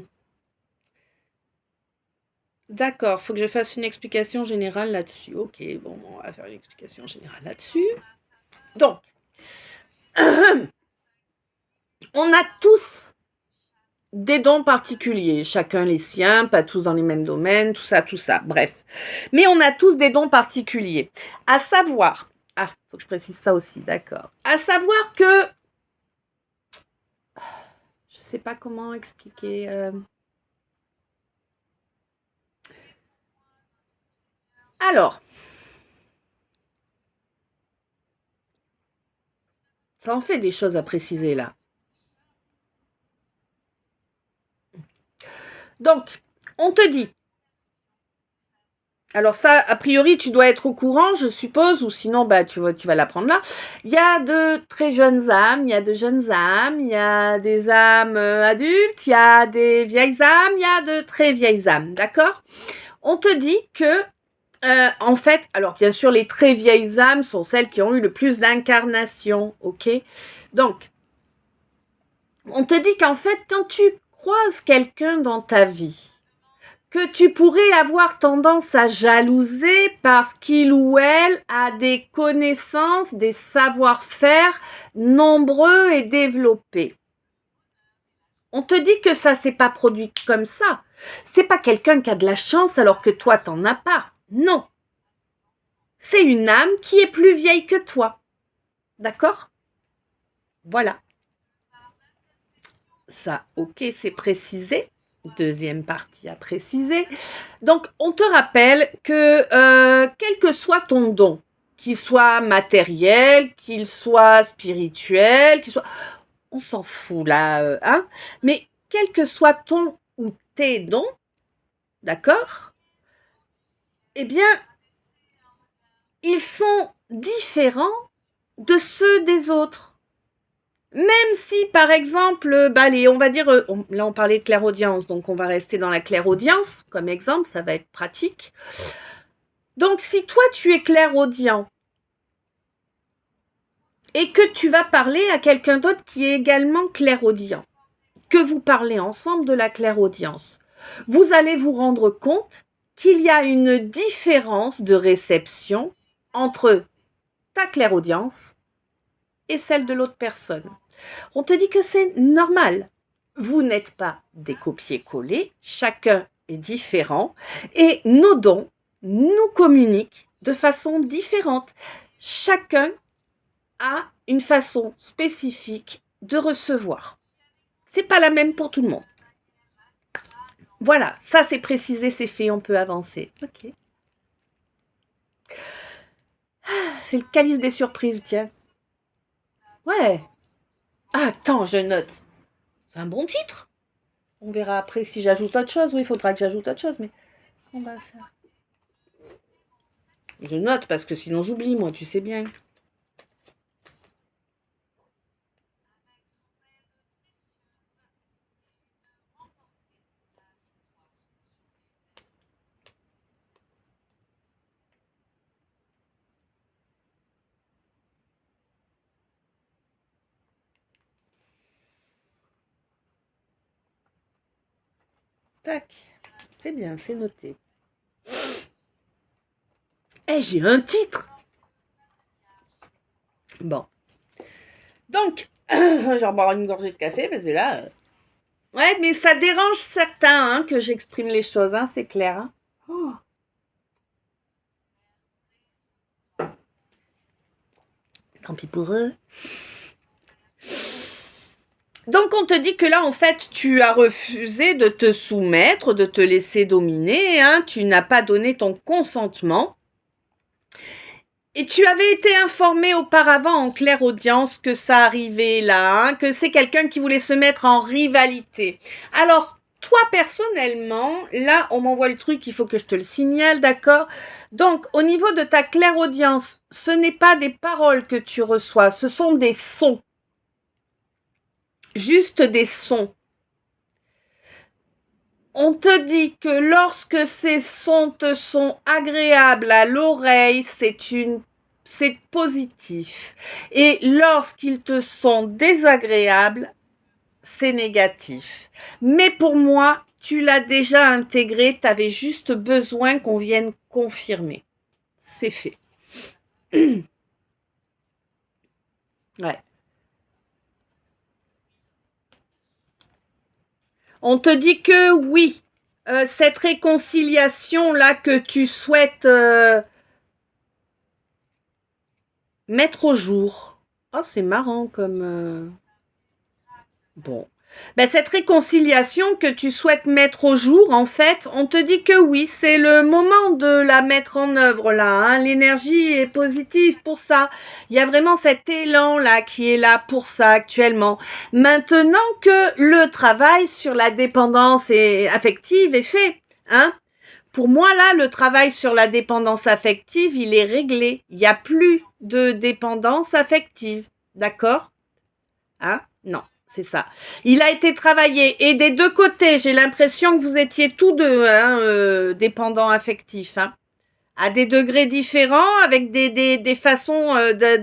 D'accord, faut que je fasse une explication générale là-dessus. Ok, bon, on va faire une explication générale là-dessus. Donc, on a tous des dons particuliers, chacun les siens, pas tous dans les mêmes domaines, tout ça, bref. Mais on a tous des dons particuliers. À savoir, faut que je précise ça aussi, d'accord. À savoir que, je sais pas comment expliquer. Alors, ça en fait des choses à préciser là. Donc, on te dit, alors ça, a priori, tu dois être au courant, je suppose, ou sinon, bah, tu vas l'apprendre là. Il y a de très jeunes âmes, il y a de jeunes âmes, il y a des âmes adultes, il y a des vieilles âmes, il y a de très vieilles âmes, d'accord? On te dit que, en fait, alors bien sûr, les très vieilles âmes sont celles qui ont eu le plus d'incarnations, ok? Donc, on te dit qu'en fait, quand tu croises quelqu'un dans ta vie, que tu pourrais avoir tendance à jalouser parce qu'il ou elle a des connaissances, des savoir-faire nombreux et développés. On te dit que ça s'est pas produit comme ça. C'est pas quelqu'un qui a de la chance alors que toi t'en as pas. Non. C'est une âme qui est plus vieille que toi. D'accord? Voilà. Ça, ok, c'est précisé. Deuxième partie à préciser. Donc, on te rappelle que quel que soit ton don, qu'il soit matériel, qu'il soit spirituel, qu'il soit... On s'en fout là, hein? Mais quel que soit ton ou tes dons, d'accord? Eh bien, ils sont différents de ceux des autres. Même si, par exemple, allez, on va dire, là on parlait de clairaudience, donc on va rester dans la clairaudience comme exemple, ça va être pratique. Donc, si toi tu es clairaudient et que tu vas parler à quelqu'un d'autre qui est également clairaudient, que vous parlez ensemble de la clairaudience, vous allez vous rendre compte qu'il y a une différence de réception entre ta clairaudience et celle de l'autre personne. On te dit que c'est normal. Vous n'êtes pas des copier-coller, chacun est différent et nos dons nous communiquent de façon différente. Chacun a une façon spécifique de recevoir. C'est pas la même pour tout le monde. Voilà, ça c'est précisé, c'est fait, on peut avancer. Ok. C'est le calice des surprises, tiens. Ouais. Ah, attends, je note. C'est un bon titre. On verra après si j'ajoute autre chose. Oui, il faudra que j'ajoute autre chose, mais on va faire. Je note parce que sinon j'oublie, moi, tu sais bien. Tac. C'est bien, c'est noté. Eh, j'ai un titre. Bon. Donc, je vais boire une gorgée de café parce que là... Ouais, mais ça dérange certains hein, que j'exprime les choses, hein, c'est clair. Hein. Oh. Tant pis pour eux. Donc on te dit que là, en fait, tu as refusé de te soumettre, de te laisser dominer, hein, tu n'as pas donné ton consentement. Et tu avais été informé auparavant en clairaudience que ça arrivait là, hein, que c'est quelqu'un qui voulait se mettre en rivalité. Alors, toi personnellement, là, on m'envoie le truc, il faut que je te le signale, d'accord? Donc, au niveau de ta clairaudience, ce n'est pas des paroles que tu reçois, ce sont des sons. Juste des sons. On te dit que lorsque ces sons te sont agréables à l'oreille, c'est positif. Et lorsqu'ils te sont désagréables, c'est négatif. Mais pour moi, tu l'as déjà intégré, tu avais juste besoin qu'on vienne confirmer. C'est fait. Ouais. On te dit que oui, cette réconciliation-là que tu souhaites mettre au jour. Oh, c'est marrant comme... Bon. Ben, cette réconciliation que tu souhaites mettre au jour, en fait, on te dit que oui, c'est le moment de la mettre en œuvre là. Hein. L'énergie est positive pour ça. Il y a vraiment cet élan là qui est là pour ça actuellement. Maintenant que le travail sur la dépendance affective est fait, hein. Pour moi là, le travail sur la dépendance affective, il est réglé. Il n'y a plus de dépendance affective, d'accord? Hein? Non. C'est ça. Il a été travaillé. Et des deux côtés, j'ai l'impression que vous étiez tous deux hein, dépendants affectifs. Hein, à des degrés différents, avec des façons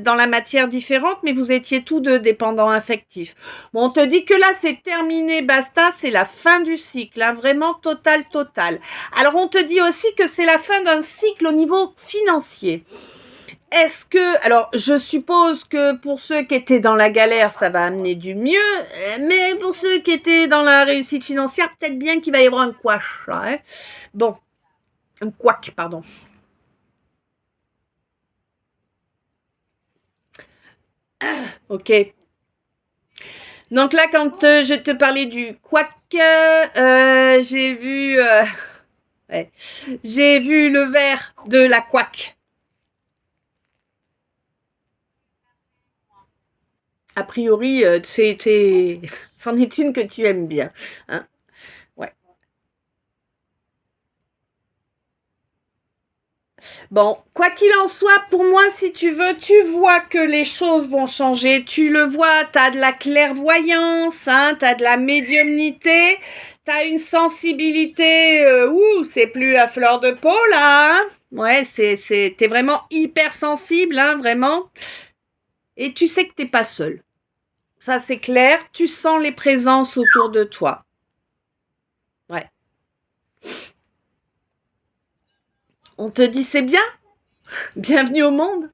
dans la matière différentes, mais vous étiez tous deux dépendants affectifs. Bon, on te dit que là, c'est terminé, basta, c'est la fin du cycle. Hein, vraiment total, total. Alors, on te dit aussi que c'est la fin d'un cycle au niveau financier. Est-ce que, alors je suppose que pour ceux qui étaient dans la galère, ça va amener du mieux, mais pour ceux qui étaient dans la réussite financière, peut-être bien qu'il va y avoir un couac. Hein. Bon, un couac, pardon. Ok. Donc là, quand je te parlais du couac, j'ai vu, ouais, j'ai vu le verre de la couac. A priori, c'en est une que tu aimes bien. Hein. Ouais. Bon, quoi qu'il en soit, pour moi, si tu veux, tu vois que les choses vont changer. Tu le vois, t'as de la clairvoyance, hein, t'as de la médiumnité, t'as une sensibilité, c'est plus à fleur de peau, là, hein. Ouais, t'es vraiment hyper sensible, hein, vraiment. Et tu sais que t'es pas seul. Ça, c'est clair. Tu sens les présences autour de toi. Ouais. On te dit c'est bien. Bienvenue au monde.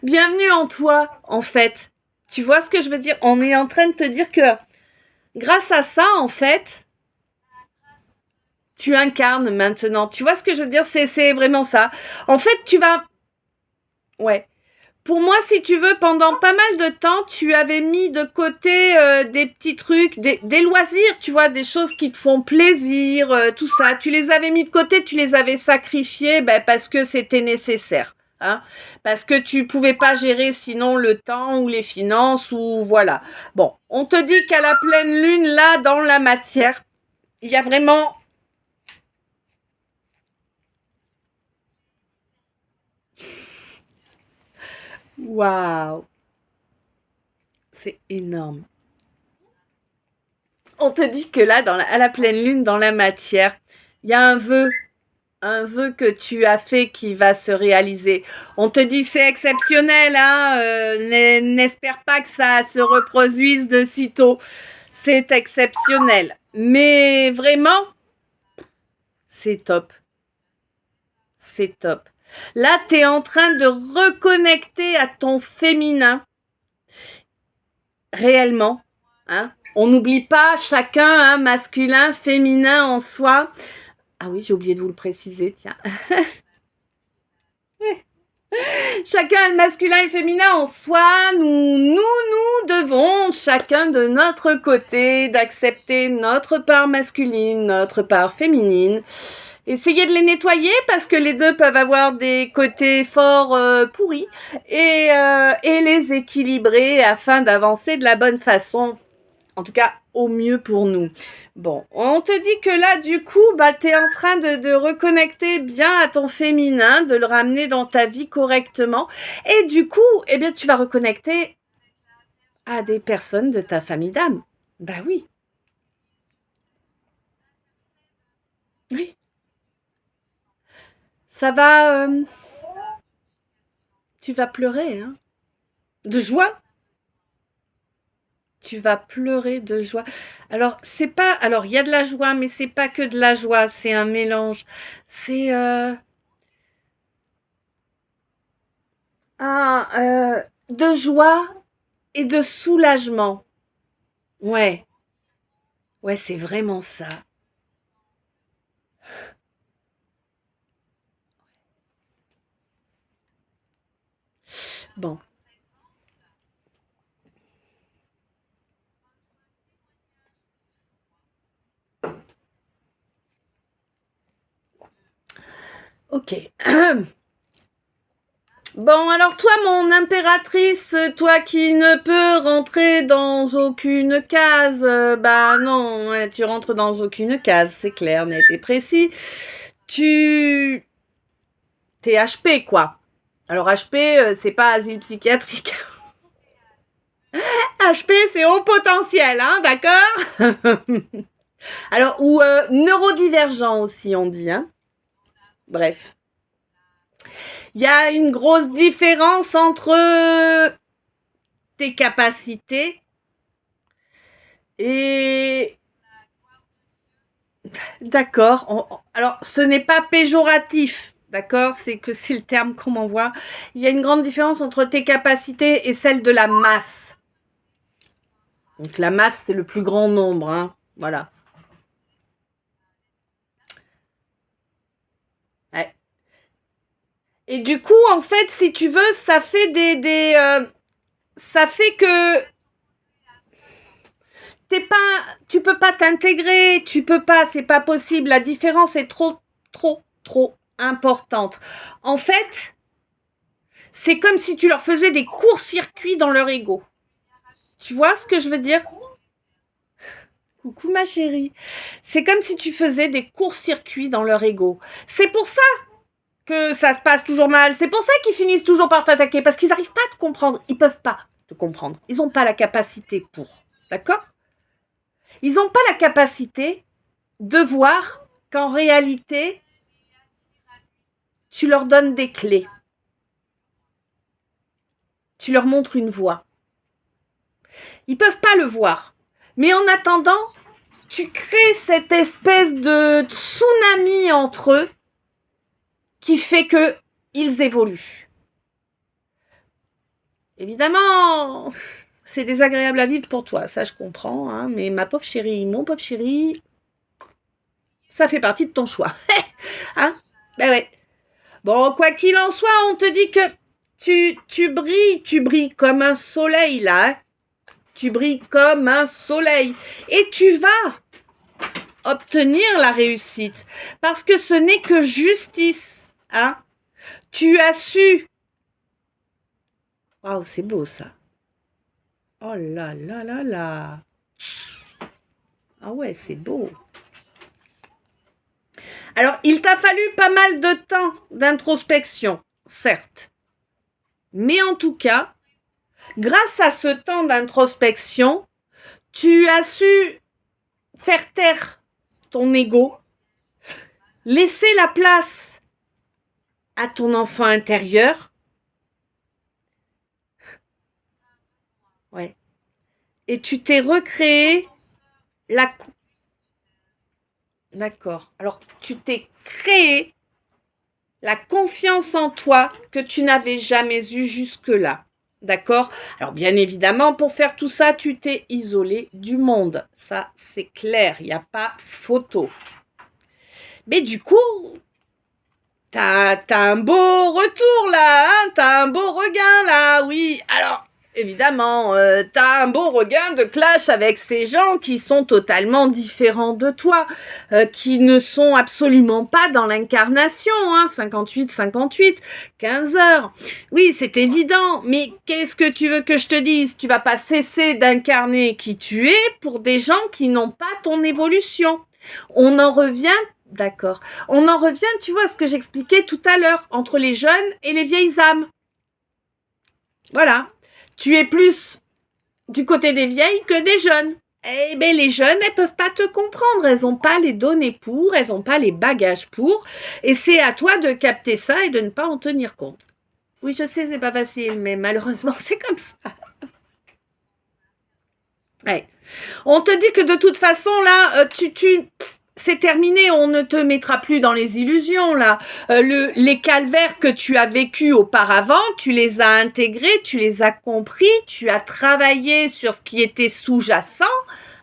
Bienvenue en toi, en fait. Tu vois ce que je veux dire? On est en train de te dire que grâce à ça, en fait, tu incarnes maintenant. Tu vois ce que je veux dire? C'est vraiment ça. En fait, tu vas... Ouais. Pour moi, si tu veux, pendant pas mal de temps, tu avais mis de côté des petits trucs, des loisirs, tu vois, des choses qui te font plaisir, tout ça. Tu les avais mis de côté, tu les avais sacrifiés parce que c'était nécessaire. Hein, parce que tu pouvais pas gérer sinon le temps ou les finances ou voilà. Bon, on te dit qu'à la pleine lune, là, dans la matière, il y a vraiment... Waouh, c'est énorme. On te dit que là, à la pleine lune, dans la matière, il y a un vœu que tu as fait qui va se réaliser. On te dit c'est exceptionnel, hein, n'espère pas que ça se reproduise de sitôt. C'est exceptionnel. Mais vraiment, c'est top. C'est top. Là, tu es en train de reconnecter à ton féminin réellement. Hein. On n'oublie pas chacun, hein, masculin, féminin en soi. Ah oui, j'ai oublié de vous le préciser, tiens. Chacun a le masculin et le féminin en soi. Nous devons, chacun de notre côté, d'accepter notre part masculine, notre part féminine. Essayez de les nettoyer parce que les deux peuvent avoir des côtés forts pourris et les équilibrer afin d'avancer de la bonne façon. En tout cas, au mieux pour nous. Bon, on te dit que là, du coup, tu es en train de reconnecter bien à ton féminin, de le ramener dans ta vie correctement. Et du coup, eh bien, tu vas reconnecter à des personnes de ta famille d'âme. Bah oui. Oui. Ça va... tu vas pleurer, hein. De joie. Tu vas pleurer de joie. Alors, c'est pas. Alors, il y a de la joie, mais c'est pas que de la joie, c'est un mélange. C'est de joie et de soulagement. Ouais, ouais, c'est vraiment ça. Bon, ok. Bon, alors toi, mon impératrice, toi qui ne peux rentrer dans aucune case, bah non, ouais, tu rentres dans aucune case, c'est clair, net et précis. Tu... T'es HP, quoi. Alors HP, c'est pas asile psychiatrique. HP, c'est haut potentiel, hein, d'accord. Alors, ou neurodivergent aussi, on dit, hein. Bref. Il y a une grosse différence entre tes capacités et... D'accord. Alors, ce n'est pas péjoratif, d'accord? C'est que c'est le terme qu'on m'envoie. Il y a une grande différence entre tes capacités et celles de la masse. Donc, la masse, c'est le plus grand nombre, hein. Voilà. Ouais. Et du coup, en fait, si tu veux, ça fait ça fait que tu peux pas t'intégrer, tu peux pas, c'est pas possible. La différence est trop importante. En fait, c'est comme si tu leur faisais des courts-circuits dans leur ego. Tu vois ce que je veux dire? Coucou ma chérie. C'est comme si tu faisais des courts-circuits dans leur ego. C'est pour ça que ça se passe toujours mal. C'est pour ça qu'ils finissent toujours par t'attaquer, parce qu'ils n'arrivent pas à te comprendre. Ils peuvent pas te comprendre. Ils n'ont pas la capacité pour. D'accord? Ils n'ont pas la capacité de voir qu'en réalité, tu leur donnes des clés. Tu leur montres une voie. Ils peuvent pas le voir. Mais en attendant, tu crées cette espèce de tsunami entre eux qui fait que ils évoluent. Évidemment, c'est désagréable à vivre pour toi, ça je comprends, hein, mais ma pauvre chérie, mon pauvre chéri, ça fait partie de ton choix. Hein? Ben ouais. Bon, quoi qu'il en soit, on te dit que tu brilles comme un soleil là. Hein? Tu brilles comme un soleil. Et tu vas obtenir la réussite. Parce que ce n'est que justice. Hein? Tu as su. Waouh, c'est beau ça. Oh là là là là. Ah ouais, c'est beau. Alors, il t'a fallu pas mal de temps d'introspection, certes. Mais en tout cas, grâce à ce temps d'introspection, tu as su faire taire ton ego, laisser la place à ton enfant intérieur. Ouais. Et tu t'es recréé la... D'accord. Alors, tu t'es créé la confiance en toi que tu n'avais jamais eue jusque-là. D'accord? Alors, bien évidemment, pour faire tout ça, tu t'es isolé du monde. Ça, c'est clair. Il n'y a pas photo. Mais du coup, t'as un beau retour là, hein? T'as un beau regain là, oui. Alors, évidemment, t'as un beau regain de clash avec ces gens qui sont totalement différents de toi, qui ne sont absolument pas dans l'incarnation, hein, 58, 15 heures. Oui, c'est évident, mais qu'est-ce que tu veux que je te dise? Tu vas pas cesser d'incarner qui tu es pour des gens qui n'ont pas ton évolution. On en revient. D'accord. On en revient, tu vois, à ce que j'expliquais tout à l'heure, entre les jeunes et les vieilles âmes. Voilà. Tu es plus du côté des vieilles que des jeunes. Eh bien, les jeunes, elles peuvent pas te comprendre. Elles n'ont pas les données pour, elles n'ont pas les bagages pour. Et c'est à toi de capter ça et de ne pas en tenir compte. Oui, je sais, c'est pas facile, mais malheureusement, c'est comme ça. Ouais. On te dit que de toute façon, là, c'est terminé, on ne te mettra plus dans les illusions, là. Les calvaires que tu as vécus auparavant, tu les as intégrés, tu les as compris, tu as travaillé sur ce qui était sous-jacent,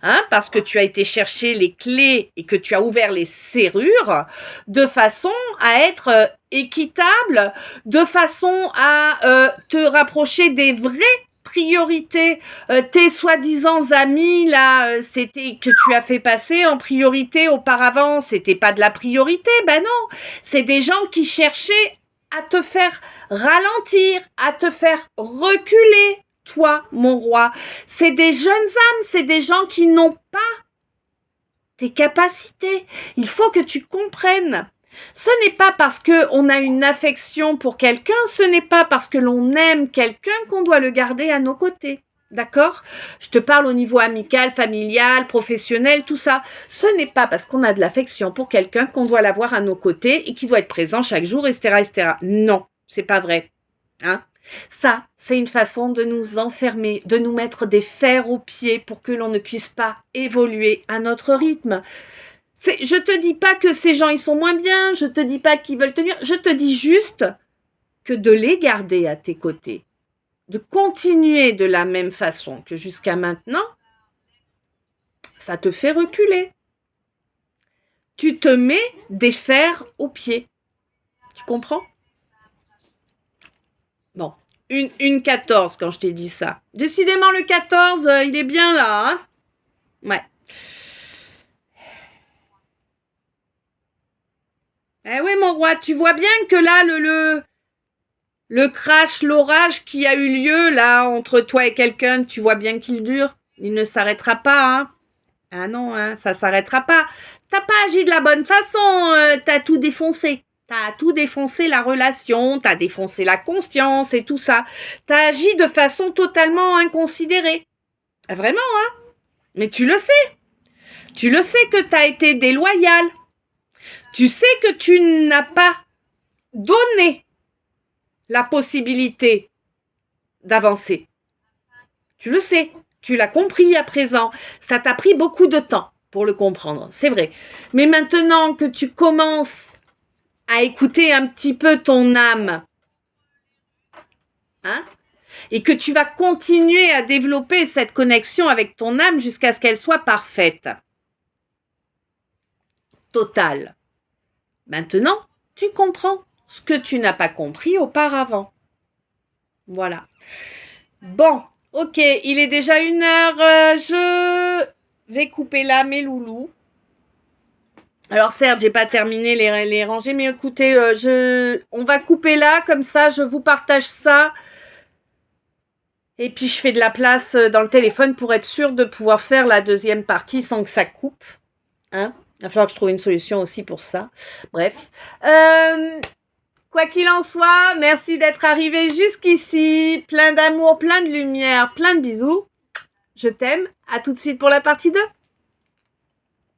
hein, parce que tu as été chercher les clés et que tu as ouvert les serrures, de façon à être équitable, de façon à te rapprocher des vrais priorité, tes soi-disant amis là, c'était que tu as fait passer en priorité auparavant, c'était pas de la priorité, ben non, c'est des gens qui cherchaient à te faire ralentir, à te faire reculer, toi, mon roi. C'est des jeunes âmes, c'est des gens qui n'ont pas tes capacités. Il faut que tu comprennes. Ce n'est pas parce qu'on a une affection pour quelqu'un, ce n'est pas parce que l'on aime quelqu'un qu'on doit le garder à nos côtés. D'accord? Je te parle au niveau amical, familial, professionnel, tout ça. Ce n'est pas parce qu'on a de l'affection pour quelqu'un qu'on doit l'avoir à nos côtés et qui doit être présent chaque jour, etc., etc. Non, c'est pas vrai. Hein? Ça, c'est une façon de nous enfermer, de nous mettre des fers aux pieds pour que l'on ne puisse pas évoluer à notre rythme. Je te dis pas que ces gens ils sont moins bien, je te dis pas qu'ils veulent tenir, je te dis juste que de les garder à tes côtés, de continuer de la même façon que jusqu'à maintenant, ça te fait reculer. Tu te mets des fers aux pieds. Tu comprends? Bon, une 14 quand je t'ai dit ça. Décidément le 14, il est bien là, hein? Ouais. Eh oui, mon roi, tu vois bien que là, le crash, l'orage qui a eu lieu là entre toi et quelqu'un, tu vois bien qu'il dure. Il ne s'arrêtera pas, hein. Ah non, hein, ça s'arrêtera pas. T'as pas agi de la bonne façon, t'as tout défoncé. T'as tout défoncé la relation, t'as défoncé la conscience et tout ça. T'as agi de façon totalement inconsidérée. Vraiment, hein. Mais tu le sais. Tu le sais que t'as été déloyal. Tu sais que tu n'as pas donné la possibilité d'avancer. Tu le sais, tu l'as compris à présent. Ça t'a pris beaucoup de temps pour le comprendre, c'est vrai. Mais maintenant que tu commences à écouter un petit peu ton âme, hein, et que tu vas continuer à développer cette connexion avec ton âme jusqu'à ce qu'elle soit parfaite, totale. Maintenant, tu comprends ce que tu n'as pas compris auparavant. Voilà. Bon, ok, il est déjà 1 heure. Je vais couper là mes loulous. Alors certes, j'ai pas terminé les rangées, mais écoutez, on va couper là, comme ça, je vous partage ça. Et puis je fais de la place dans le téléphone pour être sûre de pouvoir faire la deuxième partie sans que ça coupe. Hein? Il va falloir que je trouve une solution aussi pour ça. Bref. Quoi qu'il en soit, merci d'être arrivé jusqu'ici. Plein d'amour, plein de lumière, plein de bisous. Je t'aime. À tout de suite pour la partie 2.